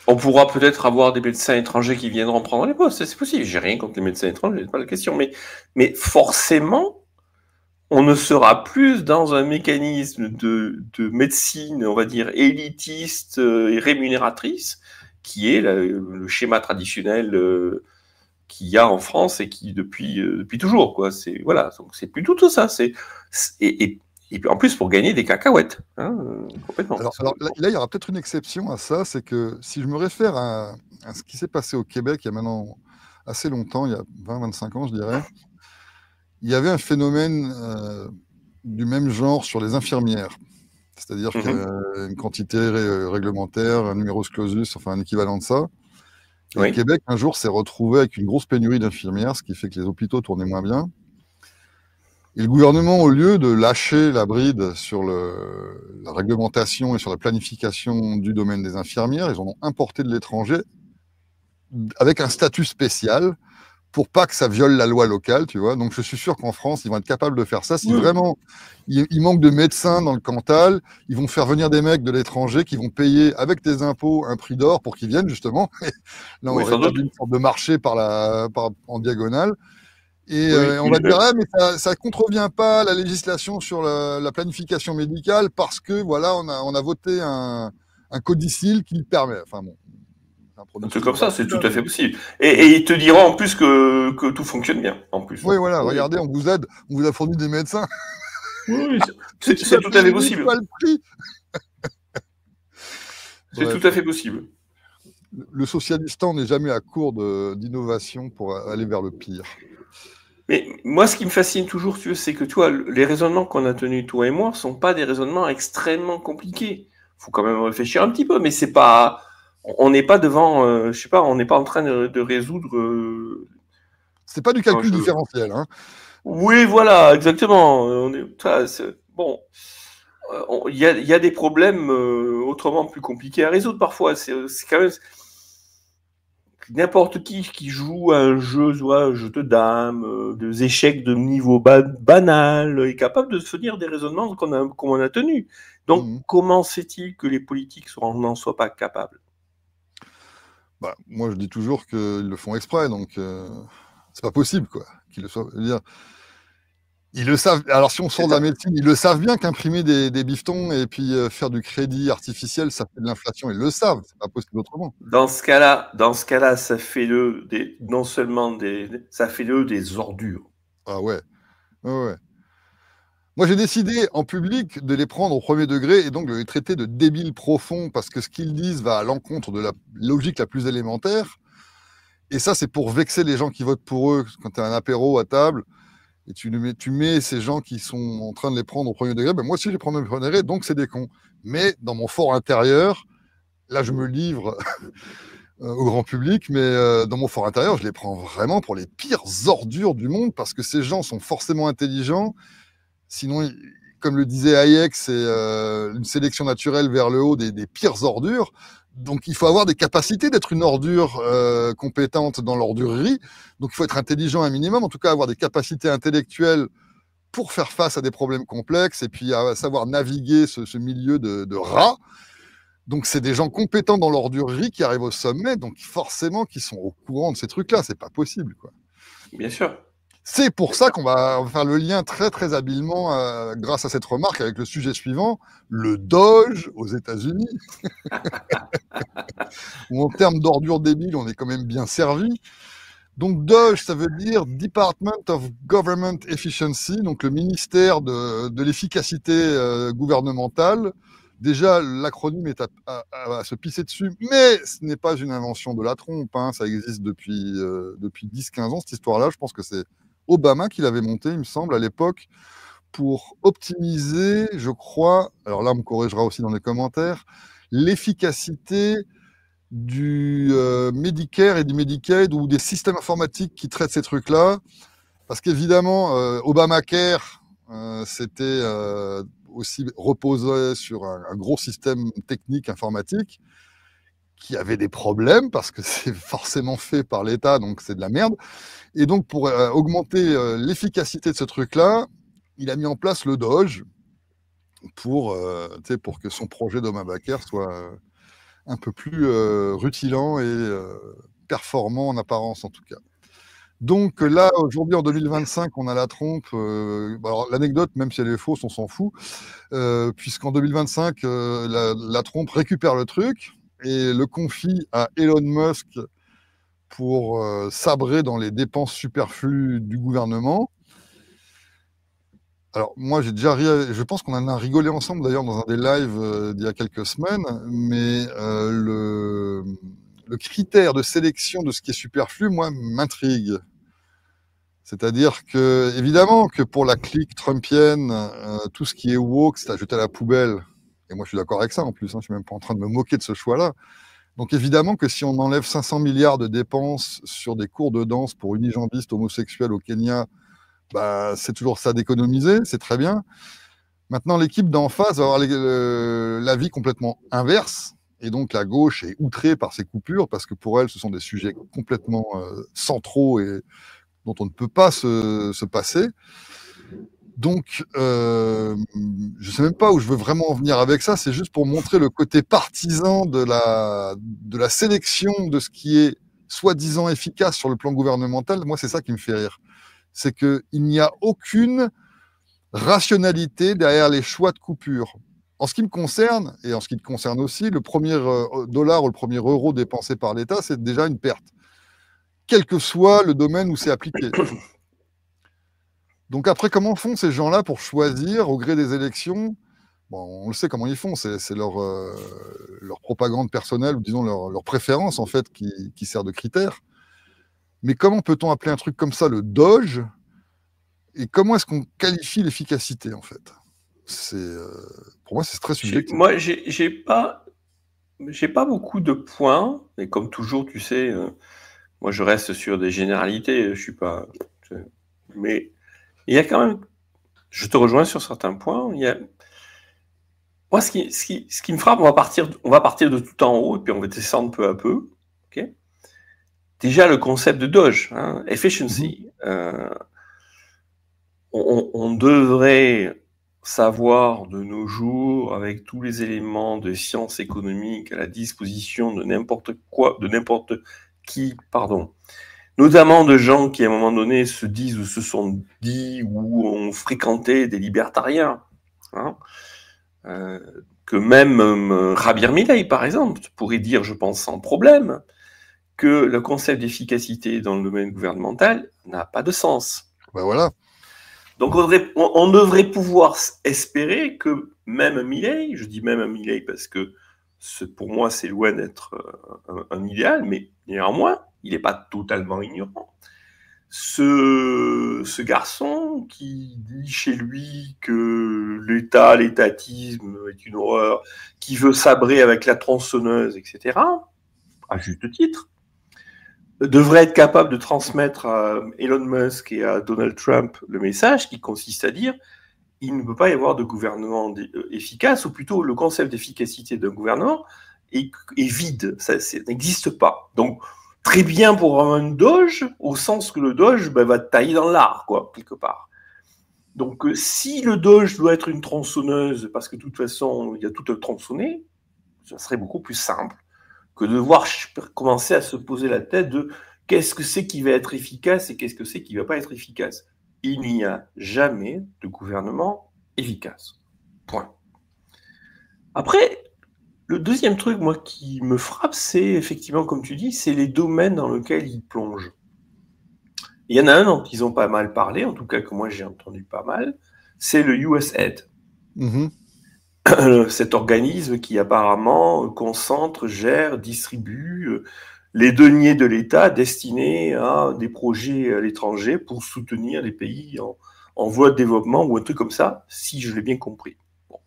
On pourra peut-être avoir des médecins étrangers qui viendront prendre les postes, c'est possible. J'ai rien contre les médecins étrangers, c'est pas la question. Mais forcément, on ne sera plus dans un mécanisme de médecine, on va dire, élitiste et rémunératrice, qui est le schéma traditionnel qu'il y a en France et qui depuis toujours, quoi. Voilà, donc c'est plutôt tout ça. Et puis en plus pour gagner des cacahuètes, hein, complètement. Alors là, il y aura peut-être une exception à ça, c'est que si je me réfère à ce qui s'est passé au Québec il y a maintenant assez longtemps, il y a 20-25 ans, je dirais, il y avait un phénomène du même genre sur les infirmières. C'est-à-dire qu'il y a une quantité réglementaire, un numerus clausus, enfin un équivalent de ça. Et le Québec, un jour, s'est retrouvé avec une grosse pénurie d'infirmières, ce qui fait que les hôpitaux tournaient moins bien. Et le gouvernement, au lieu de lâcher la bride sur la réglementation et sur la planification du domaine des infirmières, ils en ont importé de l'étranger avec un statut spécial pour pas que ça viole la loi locale, tu vois. Donc, je suis sûr qu'en France, ils vont être capables de faire ça. Si vraiment il manque de médecins dans le Cantal, ils vont faire venir des mecs de l'étranger qui vont payer avec des impôts un prix d'or pour qu'ils viennent, justement. Là, on aurait établi une sorte de marché en diagonale. Et on va dire, mais ça ne contrevient pas à la législation sur la planification médicale parce que, voilà, on a voté un codicile qui le permet. Enfin, bon. Un truc comme ça, c'est tout à fait possible. Et ils te diront en plus que tout fonctionne bien, en plus. Oui, voilà, regardez, on vous aide, on vous a fourni des médecins. Oui, c'est tout à fait possible. Pas le prix. C'est tout à fait possible. Le socialistan n'est jamais à court d'innovation pour aller vers le pire. Mais moi, ce qui me fascine toujours, tu vois, c'est que, tu vois, les raisonnements qu'on a tenus, toi et moi, ne sont pas des raisonnements extrêmement compliqués. Il faut quand même réfléchir un petit peu, mais c'est pas... On n'est pas devant, je sais pas, on n'est pas en train de résoudre... C'est pas du calcul différentiel, hein. Oui, voilà, exactement. Bon, il y a des problèmes autrement plus compliqués à résoudre parfois. C'est quand même n'importe qui joue à un jeu, soit un jeu de dames, des échecs de niveau banal, est capable de se tenir des raisonnements qu'on a tenus. Donc, comment se fait-il que les politiques n'en soient pas capables? Bah, moi, je dis toujours qu'ils le font exprès, donc c'est pas possible, quoi, qu'ils le soient. Je veux dire, ils le savent. Alors, si on sort de la médecine, ils le savent bien qu'imprimer des bifetons et puis faire du crédit artificiel, ça fait de l'inflation. Ils le savent. C'est pas possible autrement. Dans ce cas-là, ça fait non seulement ça fait des ordures. Ah ouais. Ouais. Moi, j'ai décidé en public de les prendre au premier degré et donc de les traiter de débiles profonds parce que ce qu'ils disent va à l'encontre de la logique la plus élémentaire. Et ça, c'est pour vexer les gens qui votent pour eux quand tu as un apéro à table. Et tu mets ces gens qui sont en train de les prendre au premier degré, ben moi aussi je les prends au premier degré, donc c'est des cons. Mais dans mon fort intérieur, là je me livre au grand public, mais dans mon fort intérieur, je les prends vraiment pour les pires ordures du monde parce que ces gens sont forcément intelligents. Sinon, comme le disait Hayek, c'est une sélection naturelle vers le haut des pires ordures. Donc, il faut avoir des capacités d'être une ordure compétente dans l'ordurerie. Donc, il faut être intelligent un minimum, en tout cas avoir des capacités intellectuelles pour faire face à des problèmes complexes et puis à savoir naviguer ce milieu de rats. Donc, c'est des gens compétents dans l'ordurerie qui arrivent au sommet, donc forcément qui sont au courant de ces trucs-là. C'est pas possible, quoi. Bien sûr. C'est pour ça qu'on va faire le lien très très habilement, grâce à cette remarque, avec le sujet suivant, le Doge aux États-Unis. Où en termes d'ordures débiles, on est quand même bien servi. Donc Doge, ça veut dire Department of Government Efficiency, donc le ministère de l'efficacité gouvernementale. Déjà, l'acronyme est à se pisser dessus, mais ce n'est pas une invention de la trompe, hein. Ça existe depuis 10-15 ans, cette histoire-là. Je pense que c'est Obama qui l'avait monté, il me semble, à l'époque, pour optimiser, je crois, alors là on me corrigera aussi dans les commentaires, l'efficacité du Medicare et du Medicaid ou des systèmes informatiques qui traitent ces trucs-là. Parce qu'évidemment, Obamacare, c'était aussi reposé sur un gros système technique informatique qui avait des problèmes parce que c'est forcément fait par l'État, donc c'est de la merde. Et donc, pour augmenter l'efficacité de ce truc-là, il a mis en place le Doge pour que son projet d'Obamacare soit un peu plus rutilant et performant en apparence, en tout cas. Donc là, aujourd'hui, en 2025, on a la trompe. Alors, l'anecdote, même si elle est fausse, on s'en fout, puisqu'en 2025, la trompe récupère le truc et le confie à Elon Musk pour sabrer dans les dépenses superflues du gouvernement. Alors, moi, j'ai déjà ri, je pense qu'on en a rigolé ensemble, d'ailleurs, dans un des lives d'il y a quelques semaines, mais le critère de sélection de ce qui est superflu, moi, m'intrigue. C'est-à-dire que, évidemment, que pour la clique trumpienne, tout ce qui est woke, c'est à jeter à la poubelle. Et moi, je suis d'accord avec ça en plus. Hein, je suis même pas en train de me moquer de ce choix-là. Donc, évidemment que si on enlève 500 milliards de dépenses sur des cours de danse pour unijambistes homosexuels au Kenya, bah, c'est toujours ça d'économiser, c'est très bien. Maintenant, l'équipe d'en face va avoir l'avis complètement inverse. Et donc, la gauche est outrée par ces coupures parce que pour elle, ce sont des sujets complètement centraux et dont on ne peut pas se passer. Donc, je ne sais même pas où je veux vraiment en venir avec ça. C'est juste pour montrer le côté partisan de la sélection de ce qui est soi-disant efficace sur le plan gouvernemental. Moi, c'est ça qui me fait rire. C'est qu'il n'y a aucune rationalité derrière les choix de coupure. En ce qui me concerne, et en ce qui te concerne aussi, le premier dollar ou le premier euro dépensé par l'État, c'est déjà une perte, quel que soit le domaine où c'est appliqué. Donc après, comment font ces gens-là pour choisir au gré des élections? Bon, on le sait comment ils font, c'est leur propagande personnelle, ou disons leur préférence, en fait, qui sert de critère. Mais comment peut-on appeler un truc comme ça le Doge? Et comment est-ce qu'on qualifie l'efficacité, en fait? Pour moi, c'est très subjectif. Moi, j'ai pas beaucoup de points, et comme toujours, tu sais, moi, je reste sur des généralités, je suis pas... Mais il y a quand même... Je te rejoins sur certains points. Moi, ce qui me frappe, on va partir de tout en haut, et puis on va descendre peu à peu. Okay, déjà, le concept de Doge, hein, efficiency. On devrait savoir de nos jours, avec tous les éléments de sciences économiques à la disposition de n'importe qui, notamment de gens qui à un moment donné se disent ou se sont dit ou ont fréquenté des libertariens, hein, que même Javier Milei, par exemple, pourrait dire, je pense sans problème, que le concept d'efficacité dans le domaine gouvernemental n'a pas de sens. Ben voilà. Donc on devrait pouvoir espérer que même Milei, je dis même Milei parce que pour moi c'est loin d'être un idéal, mais néanmoins, il n'est pas totalement ignorant. Ce garçon qui dit chez lui que l'étatisme est une horreur, qui veut sabrer avec la tronçonneuse, etc., à juste titre, devrait être capable de transmettre à Elon Musk et à Donald Trump le message qui consiste à dire il ne peut pas y avoir de gouvernement efficace, ou plutôt le concept d'efficacité d'un gouvernement est vide, ça n'existe pas. Donc, très bien pour un Doge, au sens que le Doge va te tailler dans l'art, quoi, quelque part. Donc, si le Doge doit être une tronçonneuse, parce que de toute façon, il y a tout à tronçonner, ça serait beaucoup plus simple que de devoir commencer à se poser la tête de qu'est-ce que c'est qui va être efficace et qu'est-ce que c'est qui ne va pas être efficace. Il n'y a jamais de gouvernement efficace. Point. Après, le deuxième truc, moi, qui me frappe, c'est effectivement, comme tu dis, c'est les domaines dans lesquels ils plongent. Il y en a un dont ils ont pas mal parlé, en tout cas que moi j'ai entendu pas mal, c'est le USAID. Cet organisme qui apparemment concentre, gère, distribue les deniers de l'État destinés à des projets à l'étranger pour soutenir les pays en voie de développement ou un truc comme ça, si je l'ai bien compris. Bon.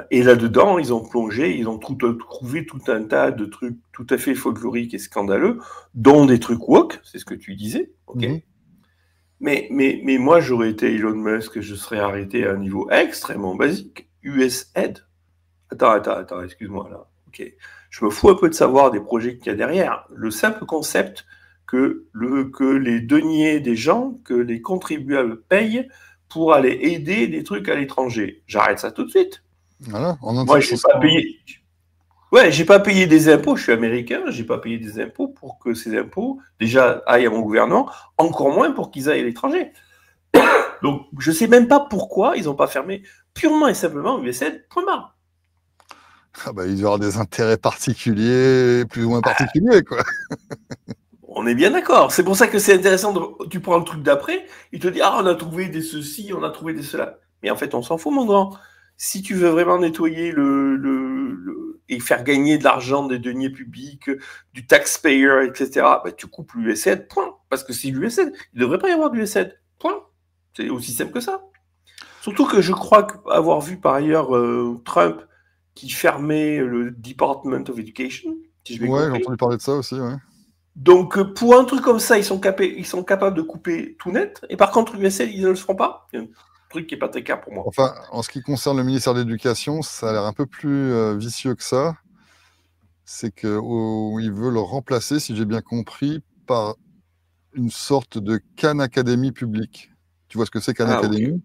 Et là-dedans, ils ont plongé, ils ont trouvé tout un tas de trucs tout à fait folkloriques et scandaleux, dont des trucs woke, c'est ce que tu disais, ok. Mais moi, j'aurais été Elon Musk, je serais arrêté à un niveau extrêmement basique. USAID. Attends, excuse-moi là. Ok. Je me fous un peu de savoir des projets qu'il y a derrière. Le simple concept que les deniers des gens, que les contribuables payent pour aller aider des trucs à l'étranger. J'arrête ça tout de suite. Voilà, moi, je n'ai pas payé. Ouais, j'ai pas payé des impôts, je suis américain, j'ai pas payé des impôts pour que ces impôts, déjà, aillent à mon gouvernement, encore moins pour qu'ils aillent à l'étranger. Donc, je sais même pas pourquoi ils n'ont pas fermé purement et simplement USAID, point barre. Ah bah, ils auront des intérêts particuliers, plus ou moins particuliers, quoi. On est bien d'accord. C'est pour ça que c'est intéressant. Tu prends le truc d'après, il te dit ah, on a trouvé des ceci, on a trouvé des cela. Mais en fait, on s'en fout, mon grand. Si tu veux vraiment nettoyer et faire gagner de l'argent des deniers publics, du taxpayer, etc., bah, tu coupes l'USAID, point. parce que c'est l'USAID. Il ne devrait pas y avoir d'USAID. Point. C'est aussi simple que ça. Surtout que je crois avoir vu par ailleurs Trump qui fermait le Department of Education, si je m'ai Ouais, j'ai compris. entendu parler de ça aussi, ouais. Donc, pour un truc comme ça, ils sont capables de couper tout net. Et par contre, l'USAID, ils ne le feront pas. Il y a un truc qui n'est pas très clair pour moi. Enfin, en ce qui concerne le ministère de l'Éducation, ça a l'air un peu plus vicieux que ça. C'est qu'ils veulent remplacer, si j'ai bien compris, par une sorte de Khan Academy publique. Tu vois ce que c'est Khan Academy? Okay.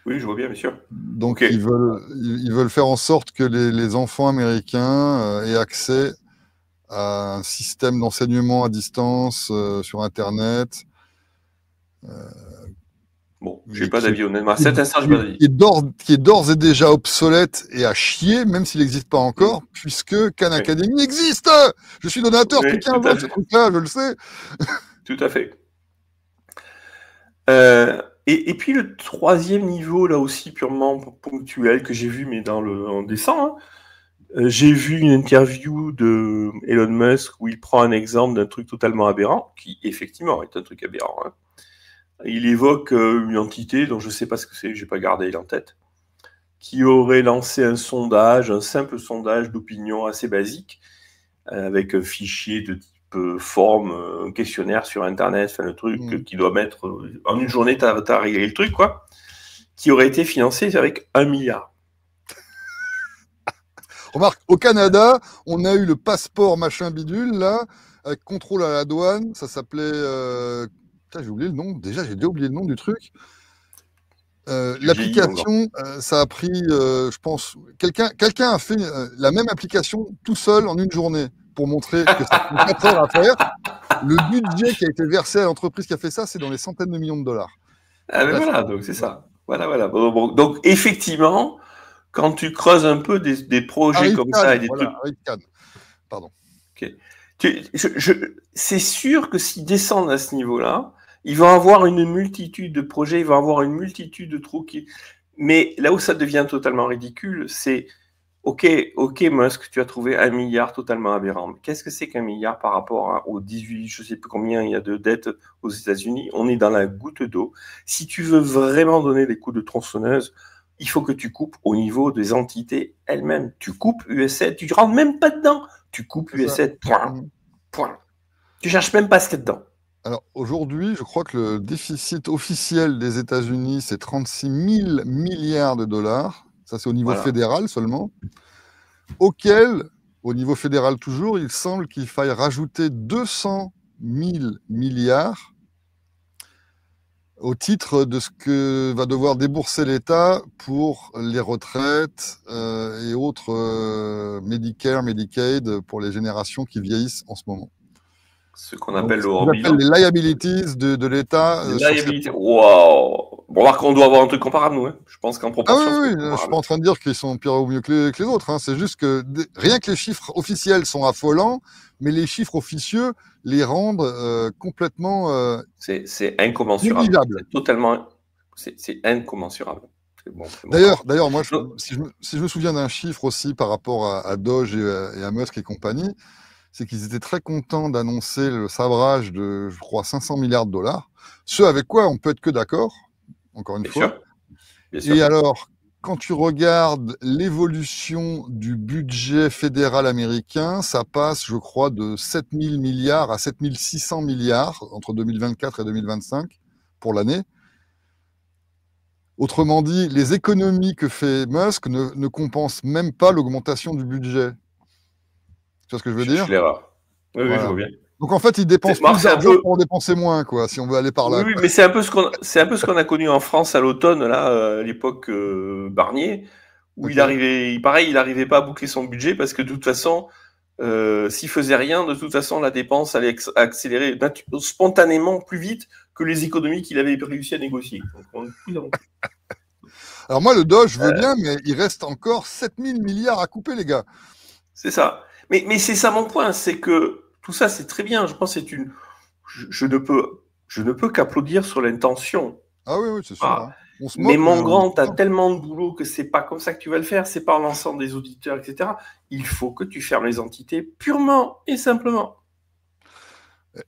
Oui, je vois bien, bien sûr. Donc, ils veulent faire en sorte que les enfants américains aient accès à un système d'enseignement à distance sur Internet. Bon, je n'ai pas d'avis honnêtement. À cet instant, je n'ai pas d'avis. Qui est d'ores et déjà obsolète et à chier, même s'il n'existe pas encore, puisque Khan Academy existe. Je suis donateur depuis 15 ans, ce truc-là, je le sais. Tout à fait. Et puis le troisième niveau, là aussi purement ponctuel, que j'ai vu, mais en dessin, j'ai vu une interview de Elon Musk où il prend un exemple d'un truc totalement aberrant, qui effectivement est un truc aberrant. Hein. Il évoque une entité dont je ne sais pas ce que c'est, je n'ai pas gardé en tête, qui aurait lancé un simple sondage d'opinion assez basique, avec un fichier de type forme, un questionnaire sur Internet, enfin le truc qui doit mettre en une journée, t'as réglé le truc, quoi, qui aurait été financé avec 1 milliard. Remarque, au Canada, on a eu le passeport machin bidule, là, avec contrôle à la douane, ça s'appelait... Putain, j'ai oublié le nom, déjà j'ai déjà oublié le nom du truc. L'application, ça a pris, je pense, quelqu'un a fait la même application tout seul en une journée pour montrer que ça prend 4 heures à faire. Le budget qui a été versé à l'entreprise qui a fait ça, c'est dans les centaines de millions de dollars. Ah ben voilà, donc c'est ça. Voilà. Bon, donc effectivement, quand tu creuses un peu des projets comme ça et des trucs... Pardon. Okay. C'est sûr que s'ils descendent à ce niveau-là, ils vont avoir une multitude de projets, ils vont avoir une multitude de trucs. Mais là où ça devient totalement ridicule, c'est OK, Musk, tu as trouvé 1 milliard totalement aberrant. Mais qu'est-ce que c'est qu'un milliard par rapport aux 18, je ne sais plus combien il y a de dettes aux États-Unis? On est dans la goutte d'eau. Si tu veux vraiment donner des coups de tronçonneuse, il faut que tu coupes au niveau des entités elles-mêmes. Tu coupes USAID, tu ne rentres même pas dedans. Tu coupes USAID, point. Tu cherches même pas ce qu'il y a dedans. Alors aujourd'hui, je crois que le déficit officiel des États-Unis, c'est 36 000 milliards de dollars. Ça, c'est au niveau fédéral seulement. Auquel, au niveau fédéral toujours, il semble qu'il faille rajouter 200 000 milliards au titre de ce que va devoir débourser l'État pour les retraites et autres Medicare, Medicaid pour les générations qui vieillissent en ce moment. Ce qu'on appelle le hors-bilan. Les liabilities de l'État. Les liabilities, waouh! Bon, alors qu'on doit avoir un truc comparable, nous. Hein. Je pense qu'en proportion. Ah oui, je suis pas en train de dire qu'ils sont pires ou mieux que les autres. Hein. C'est juste que rien que les chiffres officiels sont affolants, mais les chiffres officieux les rendent complètement. C'est incommensurable. Négligeable. C'est totalement. C'est incommensurable. Bon, D'ailleurs, moi, si je me souviens d'un chiffre aussi par rapport à Doge et à Musk et compagnie, c'est qu'ils étaient très contents d'annoncer le sabrage de, je crois, 500 milliards de dollars. Ce avec quoi on peut être que d'accord, encore une fois. Bien sûr. Et alors, quand tu regardes l'évolution du budget fédéral américain, ça passe, je crois, de 7 000 milliards à 7 600 milliards entre 2024 et 2025 pour l'année. Autrement dit, les économies que fait Musk ne compensent même pas l'augmentation du budget. Tu vois ce que je veux dire? Oui, je vois bien. Donc en fait, il dépense plus d'argent pour en déparer moins, quoi, si on veut aller par là. Oui, mais c'est un peu ce qu'on a connu en France à l'automne, là, à l'époque Barnier, où il n'arrivait pas à boucler son budget parce que de toute façon, s'il faisait rien, de toute façon, la dépense allait accélérer spontanément plus vite que les économies qu'il avait réussi à négocier. Alors moi, le Doge, je veux bien, mais il reste encore 7 000 milliards à couper, les gars. C'est ça. Mais c'est ça mon point, c'est que tout ça, c'est très bien. Je pense que c'est une... Je ne peux qu'applaudir sur l'intention. Ah oui, c'est sûr. Hein. Mais mon grand, tu as tellement de boulot que c'est pas comme ça que tu vas le faire. C'est pas en lançant des auditeurs, etc. Il faut que tu fermes les entités purement et simplement.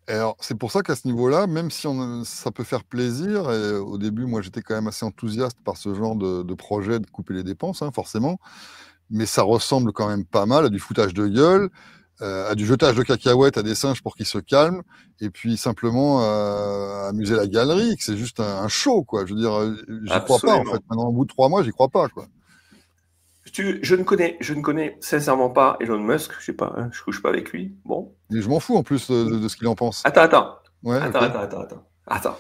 Et alors, c'est pour ça qu'à ce niveau-là, même si ça peut faire plaisir, et au début, moi, j'étais quand même assez enthousiaste par ce genre de projet de couper les dépenses, hein, forcément, mais ça ressemble quand même pas mal à du foutage de gueule, à du jetage de cacahuètes à des singes pour qu'ils se calment, et puis simplement amuser la galerie, que c'est juste un show, quoi. Je veux dire, j'y crois pas, en fait. Absolument. Maintenant, au bout de 3 mois, j'y crois pas, quoi. Je ne connais sincèrement pas Elon Musk, je sais pas, hein, je couche pas avec lui. Bon. Et je m'en fous, en plus, de ce qu'il en pense. Attends. Ouais, ok. Attends.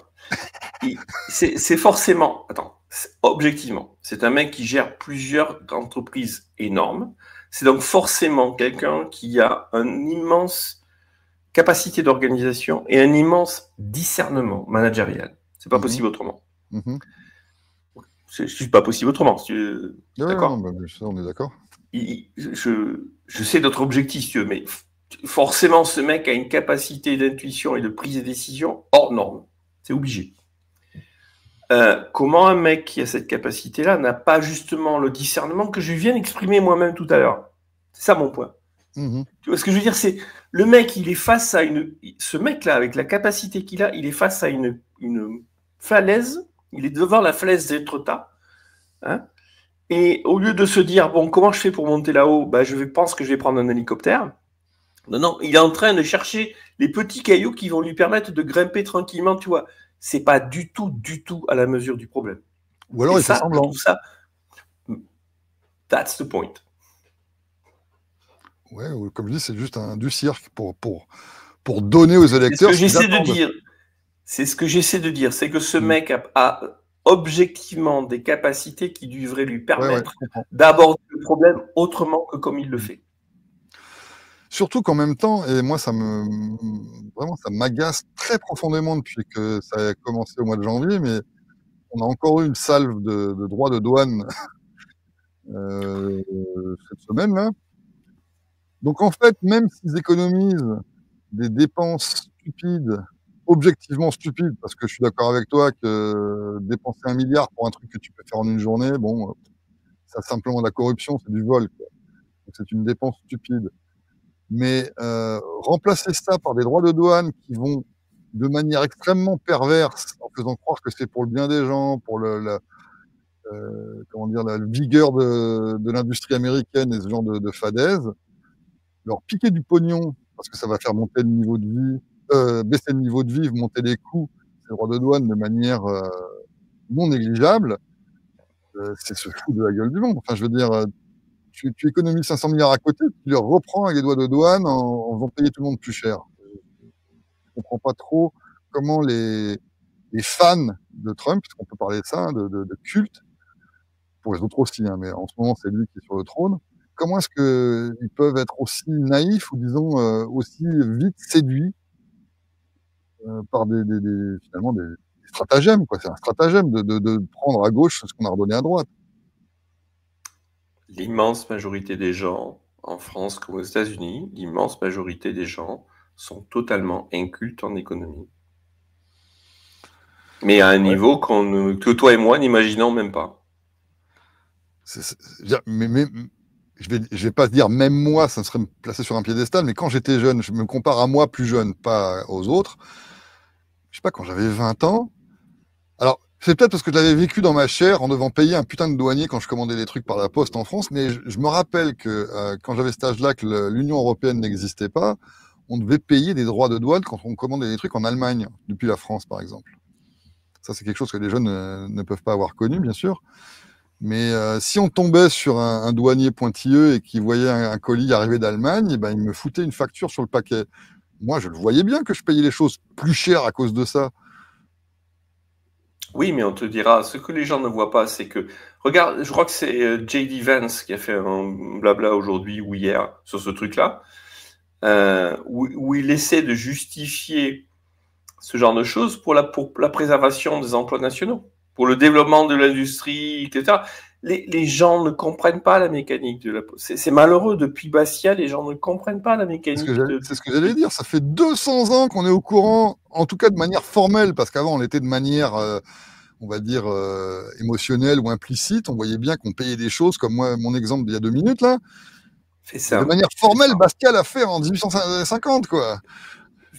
C'est forcément, objectivement, c'est un mec qui gère plusieurs entreprises énormes. C'est donc forcément quelqu'un qui a une immense capacité d'organisation et un immense discernement managérial. C'est pas possible autrement. C'est pas possible autrement. D'accord. Ouais, non, ça, on est d'accord. Je sais notre objectif, si tu veux, mais forcément, ce mec a une capacité d'intuition et de prise de décision hors norme. C'est obligé. Comment un mec qui a cette capacité-là n'a pas justement le discernement que je viens d'exprimer moi-même tout à l'heure? C'est ça mon point. Tu vois ce que je veux dire? C'est le mec, il est face à ce mec-là, avec la capacité qu'il a, il est face à une falaise. Il est devant la falaise d'Étretat. Hein, et au lieu de se dire, bon, comment je fais pour monter là-haut? Ben, pense que je vais prendre un hélicoptère. Non, il est en train de chercher les petits cailloux qui vont lui permettre de grimper tranquillement, tu vois. C'est pas du tout à la mesure du problème. Ou alors il fait semblant. That's the point. Ouais, comme je dis, c'est juste du cirque pour donner aux électeurs. C'est ce que j'essaie de dire. C'est ce que j'essaie de dire. C'est que ce mec a objectivement des capacités qui devraient lui permettre d'aborder le problème autrement que comme il le fait. Surtout qu'en même temps, et moi ça m'agace très profondément depuis que ça a commencé au mois de janvier, mais on a encore eu une salve de droits de douane cette semaine-là. Donc en fait, même s'ils économisent des dépenses stupides, objectivement stupides, parce que je suis d'accord avec toi que dépenser 1 milliard pour un truc que tu peux faire en une journée, bon, c'est simplement de la corruption, c'est du vol, quoi. Donc c'est une dépense stupide. Mais remplacer ça par des droits de douane qui vont de manière extrêmement perverse, en faisant croire que c'est pour le bien des gens, pour la vigueur de l'industrie américaine et ce genre de fadaise, leur piquer du pognon parce que ça va faire monter le niveau de vie, baisser le niveau de vie, monter les coûts, ces droits de douane de manière non négligeable, c'est se foutre de la gueule du monde. Enfin, je veux dire, tu économises 500 milliards à côté, tu les reprends avec les droits de douane en faisant payer tout le monde plus cher. Je comprends pas trop comment les fans de Trump, parce qu'on peut parler de ça, hein, de culte, pour les autres aussi, hein, mais en ce moment c'est lui qui est sur le trône, comment est-ce qu'ils peuvent être aussi naïfs ou disons aussi vite séduits par finalement des stratagèmes, quoi. C'est un stratagème de prendre à gauche ce qu'on a redonné à droite. L'immense majorité des gens en France comme aux États-Unis, l'immense majorité des gens sont totalement incultes en économie. Mais à un niveau que toi et moi n'imaginons même pas. Mais je vais pas dire même moi, ça serait me placer sur un piédestal, mais quand j'étais jeune, je me compare à moi plus jeune, pas aux autres. Je sais pas, quand j'avais 20 ans. Alors, c'est peut-être parce que je l'avais vécu dans ma chair en devant payer un putain de douanier quand je commandais des trucs par la poste en France, mais je me rappelle que quand j'avais cet âge-là, que l'Union européenne n'existait pas, on devait payer des droits de douane quand on commandait des trucs en Allemagne, depuis la France par exemple. Ça, c'est quelque chose que les jeunes ne peuvent pas avoir connu, bien sûr. Mais si on tombait sur un douanier pointilleux et qui voyait un colis arriver d'Allemagne, ben, il me foutait une facture sur le paquet. Moi, je le voyais bien que je payais les choses plus chères à cause de ça. Oui, mais on te dira, ce que les gens ne voient pas, c'est que, regarde, je crois que c'est J.D. Vance qui a fait un blabla aujourd'hui ou hier sur ce truc-là, où il essaie de justifier ce genre de choses pour la préservation des emplois nationaux, pour le développement de l'industrie, etc. Les gens ne comprennent pas la mécanique de la... C'est malheureux, depuis Bastia, les gens ne comprennent pas la mécanique. C'est ce que j'allais dire, ça fait 200 ans qu'on est au courant, en tout cas de manière formelle, parce qu'avant on était de manière, on va dire, émotionnelle ou implicite, on voyait bien qu'on payait des choses, comme moi, mon exemple d'il y a 2 minutes, là. De manière formelle, Bastia l'a fait en 1850, quoi.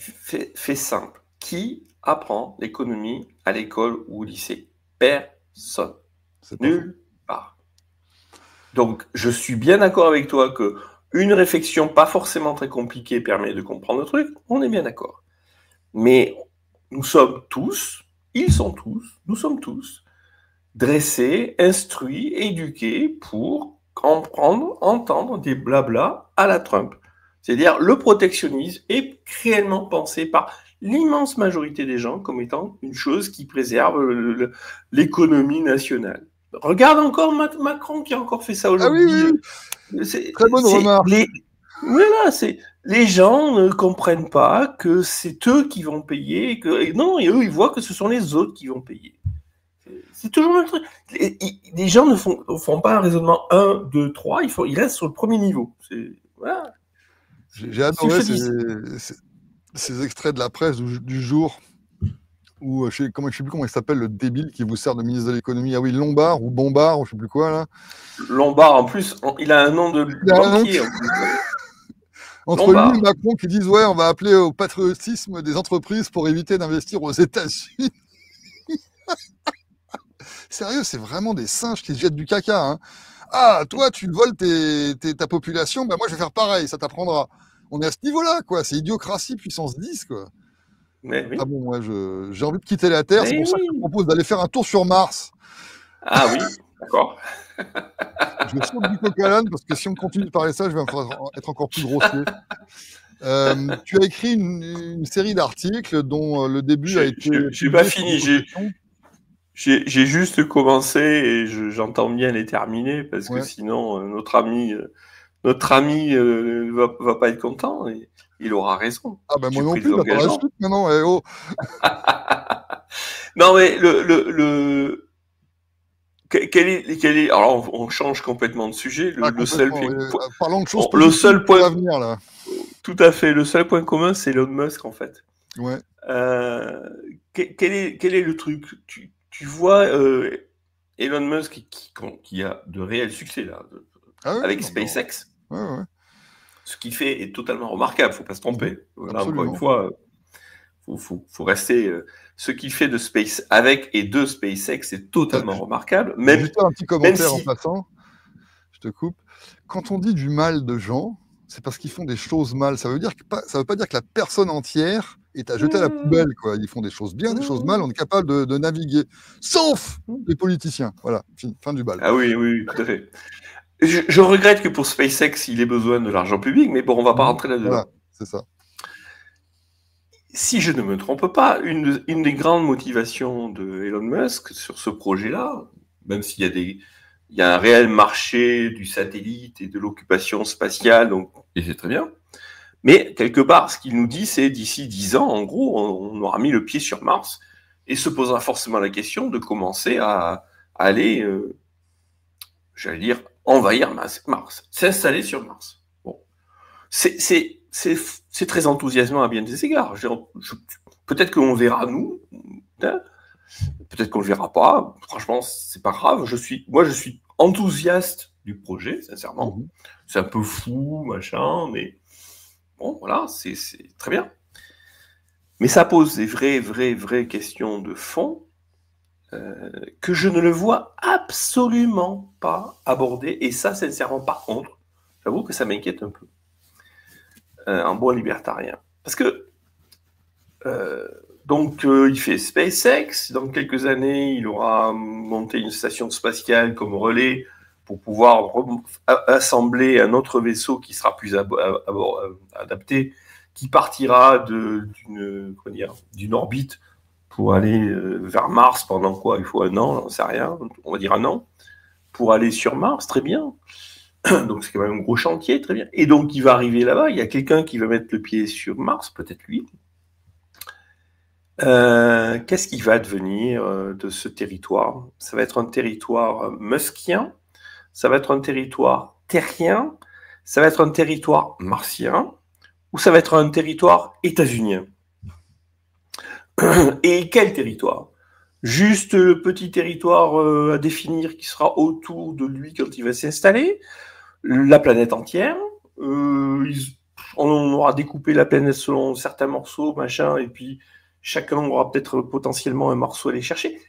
Fait simple. Qui apprend l'économie à l'école ou au lycée? Personne. Nulle part. Donc, je suis bien d'accord avec toi que une réflexion pas forcément très compliquée permet de comprendre le truc. On est bien d'accord. Mais nous sommes tous, ils sont tous, nous sommes tous dressés, instruits, éduqués pour comprendre, entendre des blabla à la Trump. C'est-à-dire le protectionnisme est réellement pensé par l'immense majorité des gens comme étant une chose qui préserve l'économie nationale. Regarde encore Macron qui a encore fait ça aujourd'hui. Ah oui. Très bonne remarque. Voilà, les gens ne comprennent pas que c'est eux qui vont payer, et eux ils voient que ce sont les autres qui vont payer. C'est toujours le truc. Les gens ne font pas un raisonnement 1, 2, 3, ils restent sur le premier niveau. Voilà. J'ai adoré ces extraits de la presse du jour où, je sais plus comment il s'appelle, le débile qui vous sert de ministre de l'économie. Ah oui, Lombard ou Bombard, ou je sais plus quoi, là. Lombard, en plus, il a un nom de banquier. En plus. Entre Lombard. Lui et Macron qui disent, ouais, on va appeler au patriotisme des entreprises pour éviter d'investir aux États-Unis. Sérieux, c'est vraiment des singes qui se jettent du caca. Hein. Ah, toi, tu voles ta population, bah moi, je vais faire pareil, ça t'apprendra. On est à ce niveau-là, quoi. C'est idiocratie puissance 10, quoi. Mais oui. Ah bon, moi, j'ai envie de quitter la Terre, c'est pour ça que je propose d'aller faire un tour sur Mars. Ah oui, d'accord. Je saute du coq à l'âne parce que si on continue de parler ça, je vais être encore plus grossier. Tu as écrit une série d'articles dont le début a été... Je n'ai pas fini, j'ai juste commencé et j'entends bien les terminer parce que sinon notre ami va pas être content et il aura raison. Ah ben moi non plus, par la suite maintenant. Oh. Non mais quel est alors on change complètement de sujet. Le seul parlons de choses le seul point l'avenir là. Tout à fait. Le seul point commun, c'est Elon Musk en fait. Ouais. Quel est le truc? Tu vois Elon Musk qui a de réels succès là avec SpaceX. Ouais. Ce qu'il fait est totalement remarquable. Faut pas se tromper. Là, encore une fois, faut rester. Ce qu'il fait de SpaceX, c'est totalement remarquable. Même juste un petit commentaire en passant. Je te coupe. Quand on dit du mal de gens, c'est parce qu'ils font des choses mal. Ça veut pas dire que la personne entière est à jeter à la poubelle, quoi. Ils font des choses bien, des choses mal. On est capable de naviguer, sauf les politiciens. Voilà, fin du bal. Ah oui, tout à fait. Je regrette que pour SpaceX, il ait besoin de l'argent public, mais bon, on va pas rentrer là-dedans. Voilà, c'est ça. Si je ne me trompe pas, une des grandes motivations de Elon Musk sur ce projet-là, même s'il y a un réel marché du satellite et de l'occupation spatiale, donc, et c'est très bien, mais quelque part, ce qu'il nous dit, c'est d'ici 10 ans, en gros, on aura mis le pied sur Mars et se posera forcément la question de commencer à aller, j'allais dire, envahir Mars, s'installer sur Mars. Bon. C'est très enthousiasmant à bien des égards. Peut-être qu'on verra nous, hein, peut-être qu'on le verra pas. Franchement, c'est pas grave. Moi, je suis enthousiaste du projet, sincèrement. C'est un peu fou, machin, mais bon, voilà, c'est très bien. Mais ça pose des vraies questions de fond que je ne le vois absolument pas aborder. Et ça, sincèrement, par contre, j'avoue que ça m'inquiète un peu. Un bon libertarien. Parce que il fait SpaceX. Dans quelques années, il aura monté une station spatiale comme relais pour pouvoir assembler un autre vaisseau qui sera plus adapté, qui partira d'une orbite pour aller vers Mars pendant quoi? Il faut un an, j'en sais rien, on va dire un an, pour aller sur Mars, très bien. Donc c'est quand même un gros chantier, très bien. Et donc il va arriver là-bas, il y a quelqu'un qui va mettre le pied sur Mars, peut-être lui. Qu'est-ce qui va devenir de ce territoire? Ça va être un territoire muskien, ça va être un territoire terrien, ça va être un territoire martien, ou ça va être un territoire états-unien? Et quel territoire? Juste le petit territoire à définir qui sera autour de lui quand il va s'installer? La planète entière? on aura découpé la planète selon certains morceaux, machin, et puis chacun aura peut-être potentiellement un morceau à aller chercher.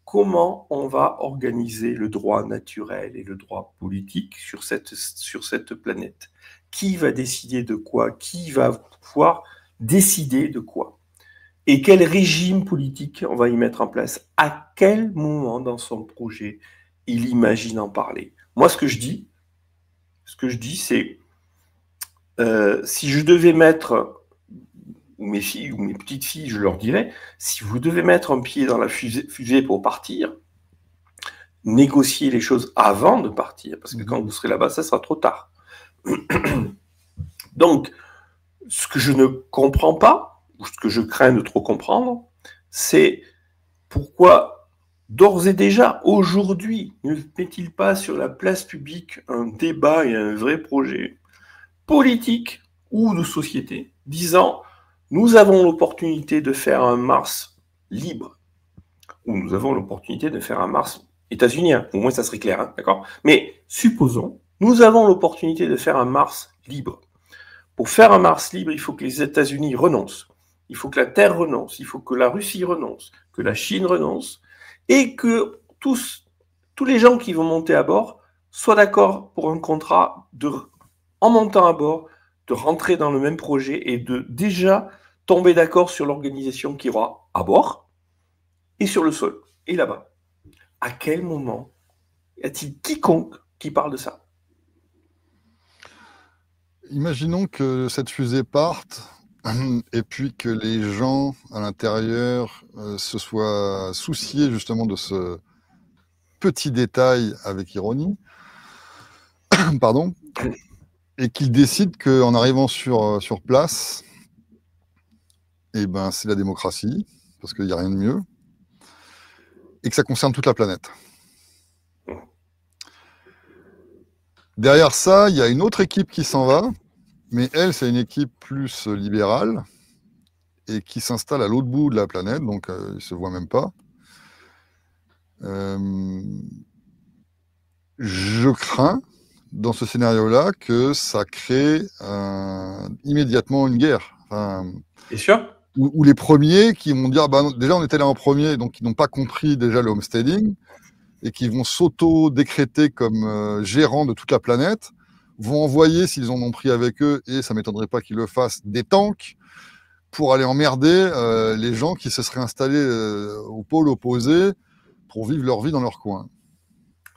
Comment on va organiser le droit naturel et le droit politique sur cette planète? Qui va décider de quoi? Qui va pouvoir décider de quoi? Et quel régime politique on va y mettre en place? À quel moment dans son projet il imagine en parler? Moi, ce que je dis, c'est si je devais mettre mes filles ou mes petites filles, je leur dirais, si vous devez mettre un pied dans la fusée pour partir, négociez les choses avant de partir, parce que quand vous serez là-bas, ça sera trop tard. Donc, ce que je ne comprends pas, ou ce que je crains de trop comprendre, c'est pourquoi, d'ores et déjà, aujourd'hui, ne met-il pas sur la place publique un débat et un vrai projet politique ou de société, disant nous avons l'opportunité de faire un Mars libre, ou nous avons l'opportunité de faire un Mars états-unien, au moins ça serait clair, hein, d'accord? Mais supposons, nous avons l'opportunité de faire un Mars libre. Pour faire un Mars libre, il faut que les États-Unis renoncent, il faut que la Terre renonce, il faut que la Russie renonce, que la Chine renonce, et que tous les gens qui vont monter à bord soient d'accord pour un contrat en montant à bord, de rentrer dans le même projet et de déjà tomber d'accord sur l'organisation qui aura à bord et sur le sol et là-bas. À quel moment y a-t-il quiconque qui parle de ça? Imaginons que cette fusée parte et puis que les gens à l'intérieur se soient souciés justement de ce petit détail avec ironie, pardon, et qu'ils décident qu'en arrivant sur place, eh ben, c'est la démocratie, parce qu'il n'y a rien de mieux, et que ça concerne toute la planète. Derrière ça, il y a une autre équipe qui s'en va, mais elle, c'est une équipe plus libérale, et qui s'installe à l'autre bout de la planète, donc ils ne se voient même pas. Je crains, dans ce scénario-là, que ça crée immédiatement une guerre. Bien sûr. Ou les premiers qui vont dire, bah, déjà on était là en premier, donc ils n'ont pas compris déjà le homesteading, et qui vont s'auto-décréter comme gérants de toute la planète, vont envoyer, s'ils en ont pris avec eux, et ça ne m'étonnerait pas qu'ils le fassent, des tanks pour aller emmerder les gens qui se seraient installés au pôle opposé pour vivre leur vie dans leur coin.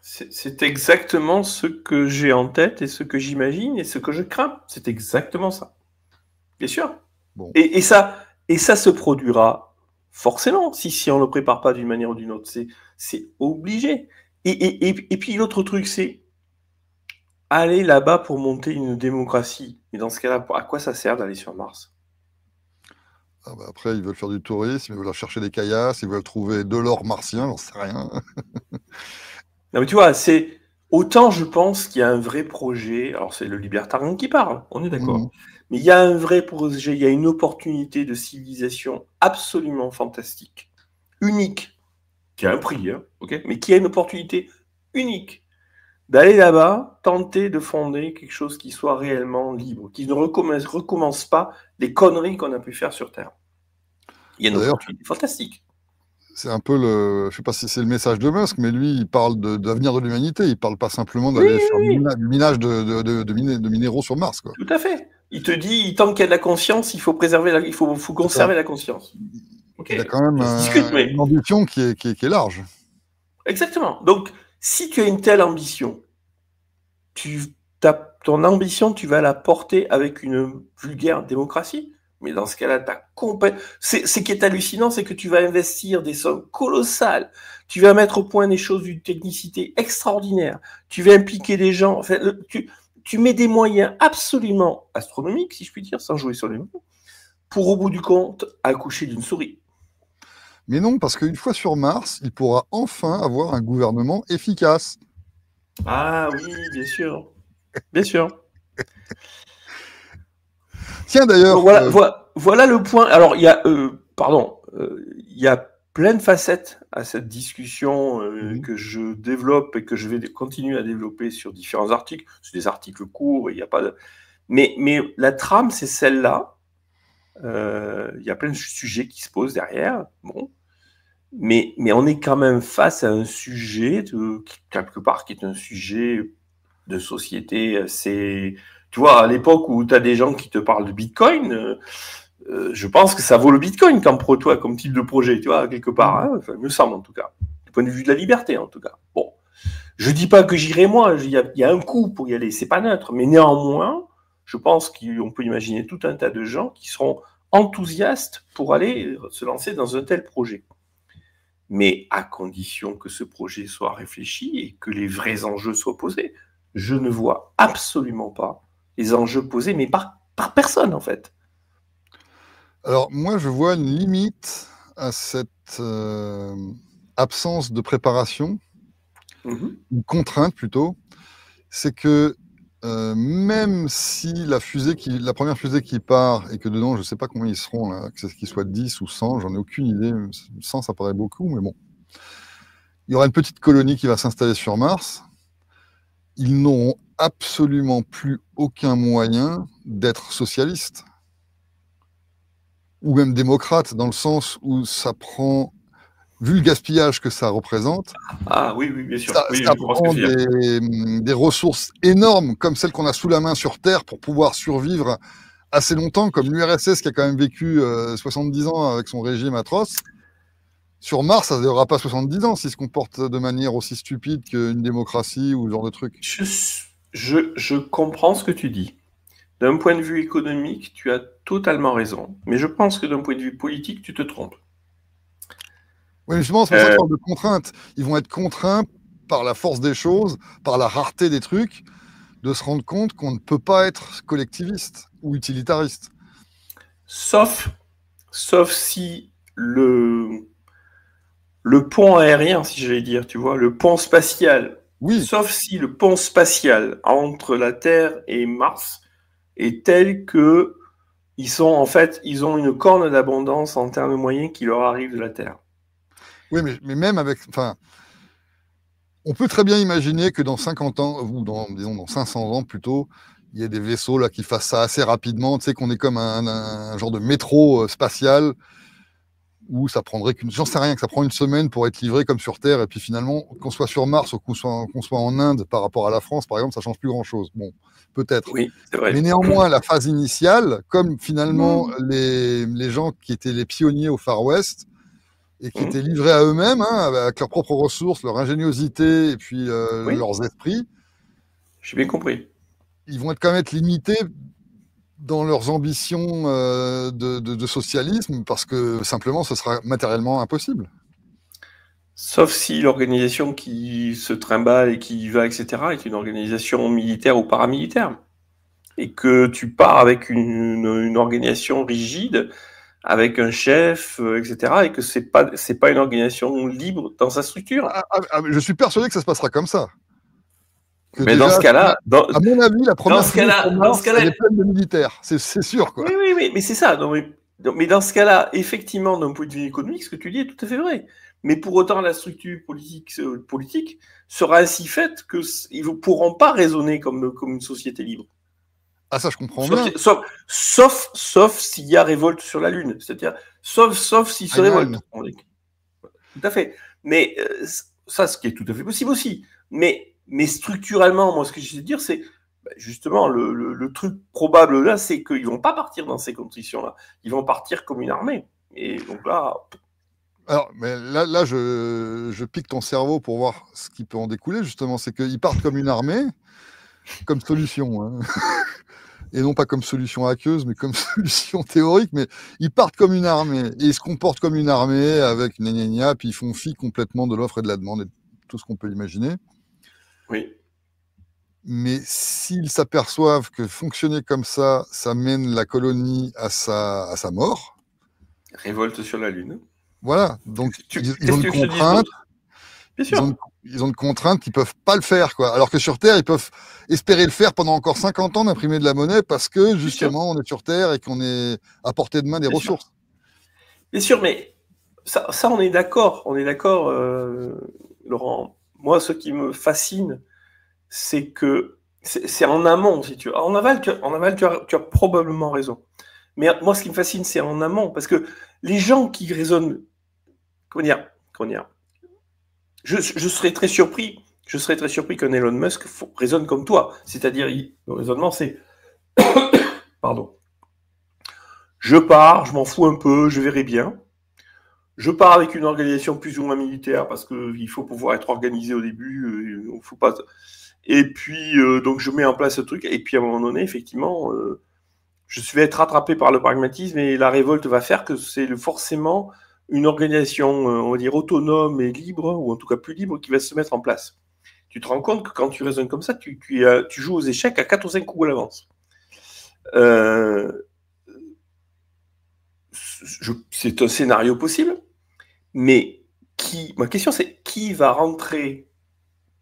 C'est exactement ce que j'ai en tête et ce que j'imagine et ce que je crains. C'est exactement ça. Bien sûr. Bon. Et ça se produira forcément si on ne le prépare pas d'une manière ou d'une autre. C'est obligé. Et puis l'autre truc, c'est aller là-bas pour monter une démocratie. Mais dans ce cas-là, à quoi ça sert d'aller sur Mars? Ah bah après, ils veulent faire du tourisme, ils veulent chercher des caillasses, ils veulent trouver de l'or martien, j'en sais rien. Non mais tu vois, c'est autant je pense qu'il y a un vrai projet. Alors c'est le libertarien qui parle, on est d'accord. Mais il y a un vrai projet, il y a une opportunité de civilisation absolument fantastique, unique, qui a un prix, hein, ok, mais qui a une opportunité unique d'aller là-bas, tenter de fonder quelque chose qui soit réellement libre, qui ne recommence pas les conneries qu'on a pu faire sur Terre. Il y a une opportunité fantastique. C'est un peu le... Je ne sais pas si c'est le message de Musk, mais lui, il parle d'avenir de l'humanité. Il ne parle pas simplement d'aller faire du minage de minéraux sur Mars, quoi. Tout à fait. Il te dit, tant qu'il y a de la conscience, il faut préserver il faut conserver la conscience. Okay. Il a quand même une ambition qui est large. Exactement. Donc, si tu as une telle ambition, ton ambition, tu vas la porter avec une vulgaire démocratie. Mais dans ce cas-là, ce qui est hallucinant, c'est que tu vas investir des sommes colossales. Tu vas mettre au point des choses d'une technicité extraordinaire. Tu vas impliquer des gens. Enfin, tu mets des moyens absolument astronomiques, si je puis dire, sans jouer sur les mots, pour au bout du compte accoucher d'une souris. Mais non, parce qu'une fois sur Mars, il pourra enfin avoir un gouvernement efficace. Ah oui, bien sûr. Bien sûr. Tiens, d'ailleurs... Voilà le point. Alors, il y a... il y a plein de facettes à cette discussion que je développe et que je vais continuer à développer sur différents articles. C'est des articles courts, il n'y a pas de... Mais la trame, c'est celle-là. Il y a plein de sujets qui se posent derrière. Bon. Mais on est quand même face à un sujet, quelque part, qui est un sujet de société. Tu vois, à l'époque où tu as des gens qui te parlent de Bitcoin, je pense que ça vaut le Bitcoin comme type de projet, tu vois, quelque part. Hein, enfin, il me semble, en tout cas. Du point de vue de la liberté, en tout cas. Bon. Je dis pas que j'irai moi, il y a un coup pour y aller, c'est pas neutre. Mais néanmoins, je pense qu'on peut imaginer tout un tas de gens qui seront enthousiastes pour aller se lancer dans un tel projet. Mais à condition que ce projet soit réfléchi et que les vrais enjeux soient posés. Je ne vois absolument pas les enjeux posés, mais par personne, en fait. Alors, moi, je vois une limite à cette absence de préparation, une contrainte plutôt, c'est que même si la première fusée qui part, et que dedans, je ne sais pas combien ils seront, là, qu'ils soient 10 ou 100, j'en ai aucune idée, 100 ça paraît beaucoup, mais bon. Il y aura une petite colonie qui va s'installer sur Mars. Ils n'auront absolument plus aucun moyen d'être socialistes ou même démocrates, dans le sens où ça prend, vu le gaspillage que ça représente, ah oui, bien sûr. Ça prend des ressources énormes, comme celles qu'on a sous la main sur Terre, pour pouvoir survivre assez longtemps, comme l'URSS qui a quand même vécu 70 ans avec son régime atroce. Sur Mars, ça ne durera pas 70 ans s'ils se comportent de manière aussi stupide qu'une démocratie ou ce genre de truc. Je comprends ce que tu dis. D'un point de vue économique, tu as totalement raison. Mais je pense que d'un point de vue politique, tu te trompes. Oui, justement, c'est pour ça que je parle de contraintes. Ils vont être contraints par la force des choses, par la rareté des trucs, de se rendre compte qu'on ne peut pas être collectiviste ou utilitariste. Sauf si le pont aérien, si j'allais dire, tu vois, le pont spatial. Oui. Sauf si le pont spatial entre la Terre et Mars est tel que ils ont une corne d'abondance en termes moyens qui leur arrive de la Terre. Oui, mais même avec, enfin, on peut très bien imaginer que dans 50 ans, ou dans 500 ans plutôt, il y ait des vaisseaux là qui fassent ça assez rapidement, tu sais, qu'on est comme un genre de métro spatial, où ça prendrait j'en sais rien, que ça prend une semaine pour être livré comme sur Terre, et puis finalement, qu'on soit sur Mars ou qu'on soit en Inde par rapport à la France, par exemple, ça change plus grand-chose. Bon, peut-être. Oui, c'est vrai. Mais néanmoins, la phase initiale, comme finalement les gens qui étaient les pionniers au Far West, et qui étaient livrés à eux-mêmes, hein, avec leurs propres ressources, leur ingéniosité et puis leurs esprits. J'ai bien compris. Ils vont quand même être limités dans leurs ambitions de socialisme, parce que simplement, ce sera matériellement impossible. Sauf si l'organisation qui se trimballe et qui y va, etc., est une organisation militaire ou paramilitaire. Et que tu pars avec une organisation rigide, avec un chef, etc., et que c'est pas une organisation libre dans sa structure. Je suis persuadé que ça se passera comme ça. Que mais déjà, dans ce cas-là, à mon avis, la première elle est pleine de militaires, c'est sûr, quoi. Oui, mais c'est ça. Mais dans ce cas-là, effectivement, d'un point de vue économique, ce que tu dis est tout à fait vrai. Mais pour autant, la structure politique sera ainsi faite qu'ils ne pourront pas raisonner comme une société libre. Ah, ça, je comprends bien. Sauf s'il y a révolte sur la Lune. C'est-à-dire, sauf s'ils se révoltent. Tout à fait. Mais ça, ce qui est tout à fait possible aussi. Mais structurellement, moi, ce que je veux dire, c'est justement le truc probable là, c'est qu'ils ne vont pas partir dans ces conditions-là. Ils vont partir comme une armée. Et donc là. Alors, mais là je pique ton cerveau pour voir ce qui peut en découler, justement. C'est qu'ils partent comme une armée, comme solution. Hein. Et non pas comme solution aqueuse, mais comme solution théorique. Mais ils partent comme une armée. Et ils se comportent comme une armée avec gna, puis ils font fi complètement de l'offre et de la demande et de tout ce qu'on peut imaginer. Oui. Mais s'ils s'aperçoivent que fonctionner comme ça mène la colonie à sa mort. Révolte sur la Lune. Voilà. Donc, ils ont une contrainte. Bien sûr. Ils ont une contrainte qu'ils ne peuvent pas le faire, quoi. Alors que sur Terre, ils peuvent espérer le faire pendant encore 50 ans, d'imprimer de la monnaie, parce que justement, on est sur Terre et qu'on est à portée de main des ressources. Bien sûr, mais ça on est d'accord. On est d'accord, Laurent. Moi, ce qui me fascine, c'est que C'est en amont, si tu veux. En aval, tu as probablement raison. Mais moi, ce qui me fascine, c'est en amont, parce que les gens qui raisonnent, comment dire, je serais très surpris. Je serais très surpris qu'un Elon Musk raisonne comme toi. C'est-à-dire, le raisonnement, c'est, pardon, je pars, je m'en fous un peu, je verrai bien. Je pars avec une organisation plus ou moins militaire parce qu'il faut pouvoir être organisé au début. Faut pas. Et puis, donc, je mets en place ce truc. Et puis, à un moment donné, effectivement, je vais être rattrapé par le pragmatisme et la révolte va faire que c'est forcément une organisation, on va dire, autonome et libre, ou en tout cas plus libre, qui va se mettre en place. Tu te rends compte que quand tu raisonnes comme ça, tu joues aux échecs à 4 ou 5 coups à l'avance. C'est un scénario possible, mais ma question c'est qui va rentrer?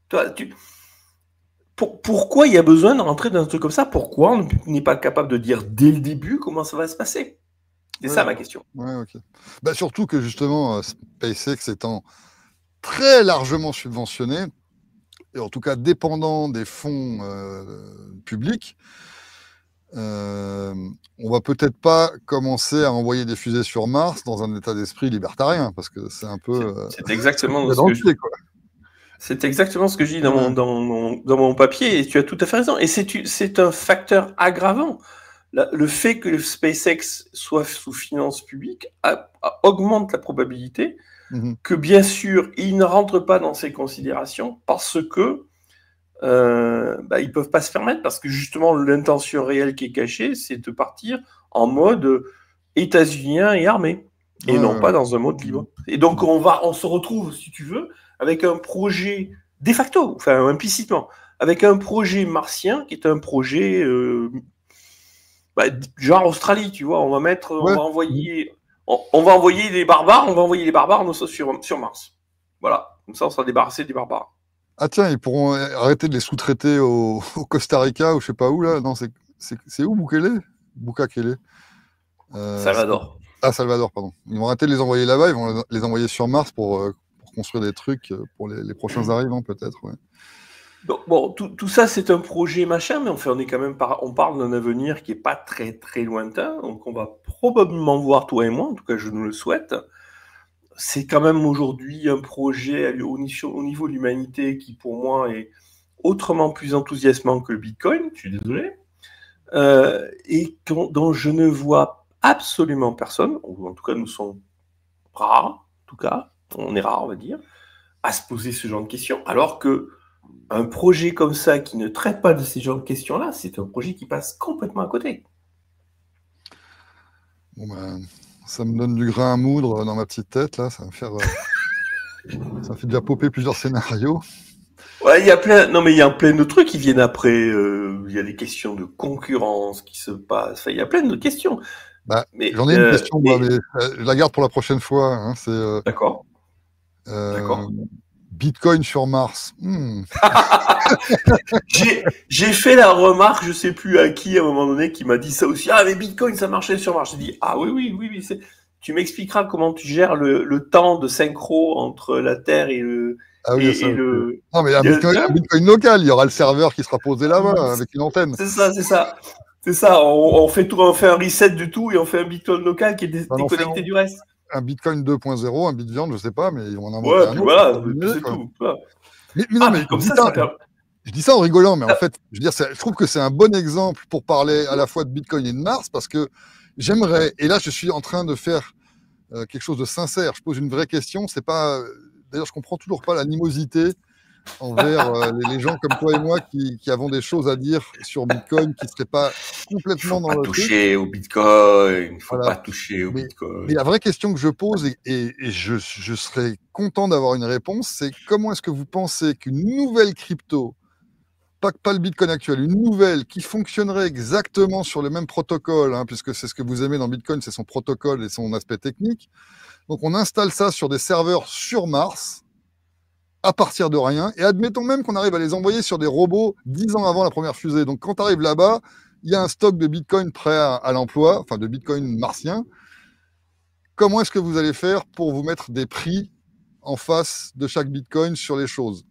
Toi, pourquoi il y a besoin de rentrer dans un truc comme ça? Pourquoi on n'est pas capable de dire dès le début comment ça va se passer? C'est ça ma question. Ouais, ok. Bah, surtout que justement, SpaceX étant très largement subventionné, et en tout cas dépendant des fonds publics, on va peut-être pas commencer à envoyer des fusées sur Mars dans un état d'esprit libertarien, parce que c'est un peu... c'est exactement ce que je... C'est exactement ce que je dis dans mon papier, et tu as tout à fait raison. Et c'est un facteur aggravant. Le fait que le SpaceX soit sous finance publique augmente la probabilité que, bien sûr, il ne rentre pas dans ces considérations parce que ils peuvent pas se permettre, parce que justement l'intention réelle qui est cachée, c'est de partir en mode états-unien et armé, et non pas dans un mode libre. Et donc on se retrouve, si tu veux, avec un projet de facto, enfin implicitement, avec un projet martien qui est un projet genre Australie, tu vois. On va envoyer des barbares, sur Mars. Voilà, comme ça on sera débarrassé des barbares. Ah tiens, ils pourront arrêter de les sous-traiter au Costa Rica ou je sais pas où là. Non, c'est où Bukele? Bukakele. Salvador. Salvador, pardon. Ils vont arrêter de les envoyer là-bas, ils vont les envoyer sur Mars pour construire des trucs pour les prochains arrivants peut-être. Ouais. Donc, bon, tout ça c'est un projet machin, mais on est quand même on parle d'un avenir qui est pas très très lointain, donc on va probablement voir, toi et moi, en tout cas je nous le souhaite. C'est quand même aujourd'hui un projet au niveau de l'humanité qui, pour moi, est autrement plus enthousiasmant que le Bitcoin, je suis désolé, et dont je ne vois absolument personne, ou en tout cas nous sommes rares, en tout cas, on est rares, on va dire, à se poser ce genre de questions, alors que un projet comme ça qui ne traite pas de ces genres de questions-là, c'est un projet qui passe complètement à côté. Bon ben, ça me donne du grain à moudre dans ma petite tête, là, ça va me faire... ça fait déjà popper plusieurs scénarios. Ouais, il y a plein de trucs qui viennent après. Il y a des questions de concurrence qui se passent. Enfin, il y a plein de questions. Bah, j'en ai une question, moi, mais je la garde pour la prochaine fois. Hein, D'accord. Bitcoin sur Mars. J'ai fait la remarque, je sais plus à qui à un moment donné, qui m'a dit ça aussi. Ah, mais Bitcoin, ça marchait sur Mars. J'ai dit, ah oui. Tu m'expliqueras comment tu gères le temps de synchro entre la Terre et le... Ah oui, Non, mais un Bitcoin local, il y aura le serveur qui sera posé là-bas avec une antenne. C'est ça. On fait un reset du tout et on fait un Bitcoin local qui est déconnecté du reste. Un Bitcoin 2.0, un Bitviande, je sais pas, mais ils vont en inventer un autre. Voilà, c'est tout. Mais non, mais comme je dis ça en rigolant, mais en fait, je trouve que c'est un bon exemple pour parler à la fois de Bitcoin et de Mars, parce que j'aimerais, et là je suis en train de faire quelque chose de sincère, je pose une vraie question, c'est pas, d'ailleurs je comprends toujours pas l'animosité envers les gens comme toi et moi qui avons des choses à dire sur Bitcoin qui ne seraient pas complètement dans le truc. Toucher au Bitcoin, il faut pas toucher au Bitcoin. Mais la vraie question que je pose, et je serais content d'avoir une réponse, c'est comment est-ce que vous pensez qu'une nouvelle crypto, pas le Bitcoin actuel, une nouvelle qui fonctionnerait exactement sur le même protocole, hein, puisque c'est ce que vous aimez dans Bitcoin, c'est son protocole et son aspect technique. Donc on installe ça sur des serveurs sur Mars, à partir de rien, et admettons même qu'on arrive à les envoyer sur des robots 10 ans avant la première fusée. Donc quand tu arrives là-bas, il y a un stock de Bitcoin prêt à l'emploi, enfin de Bitcoin martien. Comment est-ce que vous allez faire pour vous mettre des prix en face de chaque Bitcoin sur les choses?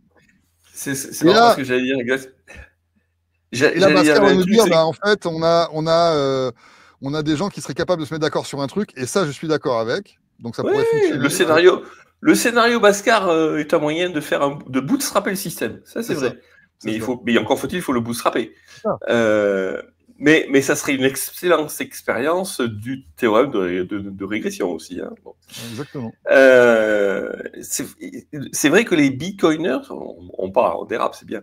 C'est marrant ce que j'allais dire, Et là, Bhaskar va nous dire, en fait, on a des gens qui seraient capables de se mettre d'accord sur un truc, et ça, je suis d'accord avec. Donc ça pourrait fonctionner. Le scénario Bhaskar est un moyen de bootstrapper le système. Ça, c'est vrai. Mais encore faut-il, le bootstrapper. Mais ça serait une excellente expérience du théorème de régression aussi. Hein. Bon. Exactement. C'est vrai que les bitcoiners, on dérape, c'est bien.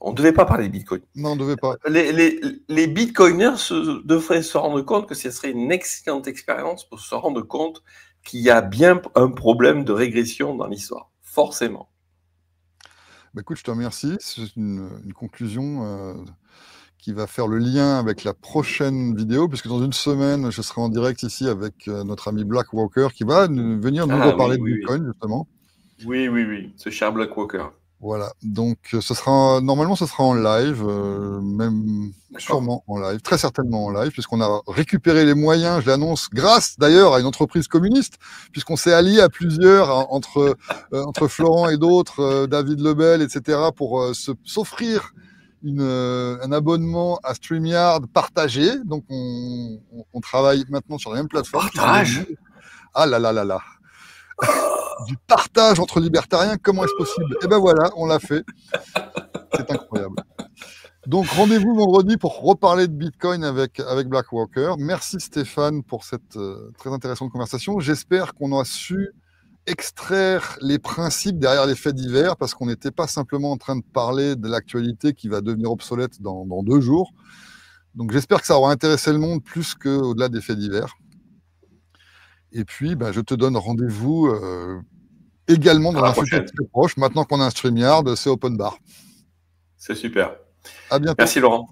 On ne devait pas parler de Bitcoin. Non, on ne devait pas. Les bitcoiners devraient se rendre compte que ce serait une excellente expérience pour se rendre compte qu'il y a bien un problème de régression dans l'histoire. Forcément. Bah, écoute, je te remercie. C'est une conclusion qui va faire le lien avec la prochaine vidéo, puisque dans une semaine, je serai en direct ici avec notre ami Black Walker qui va venir nous reparler de Bitcoin, justement. Oui, ce cher Black Walker. Voilà, donc normalement ce sera en live, même sûrement en live, très certainement en live, puisqu'on a récupéré les moyens, je l'annonce, grâce d'ailleurs à une entreprise communiste, puisqu'on s'est allié à plusieurs, entre Florent et d'autres, David Lebel, etc., pour s'offrir un abonnement à StreamYard partagé. Donc on travaille maintenant sur la même plateforme. Partage. Ah là là là là. Du partage entre libertariens, comment est-ce possible? Et ben voilà, on l'a fait. C'est incroyable. Donc rendez-vous vendredi pour reparler de Bitcoin avec Black Walker. Merci Stéphane pour cette très intéressante conversation. J'espère qu'on a su extraire les principes derrière les faits divers, parce qu'on n'était pas simplement en train de parler de l'actualité qui va devenir obsolète dans 2 jours. Donc j'espère que ça aura intéressé le monde plus qu'au-delà des faits divers. Et puis, je te donne rendez-vous également dans un futur très proche. Maintenant qu'on a un StreamYard, c'est open bar. C'est super. À bientôt. Merci Laurent.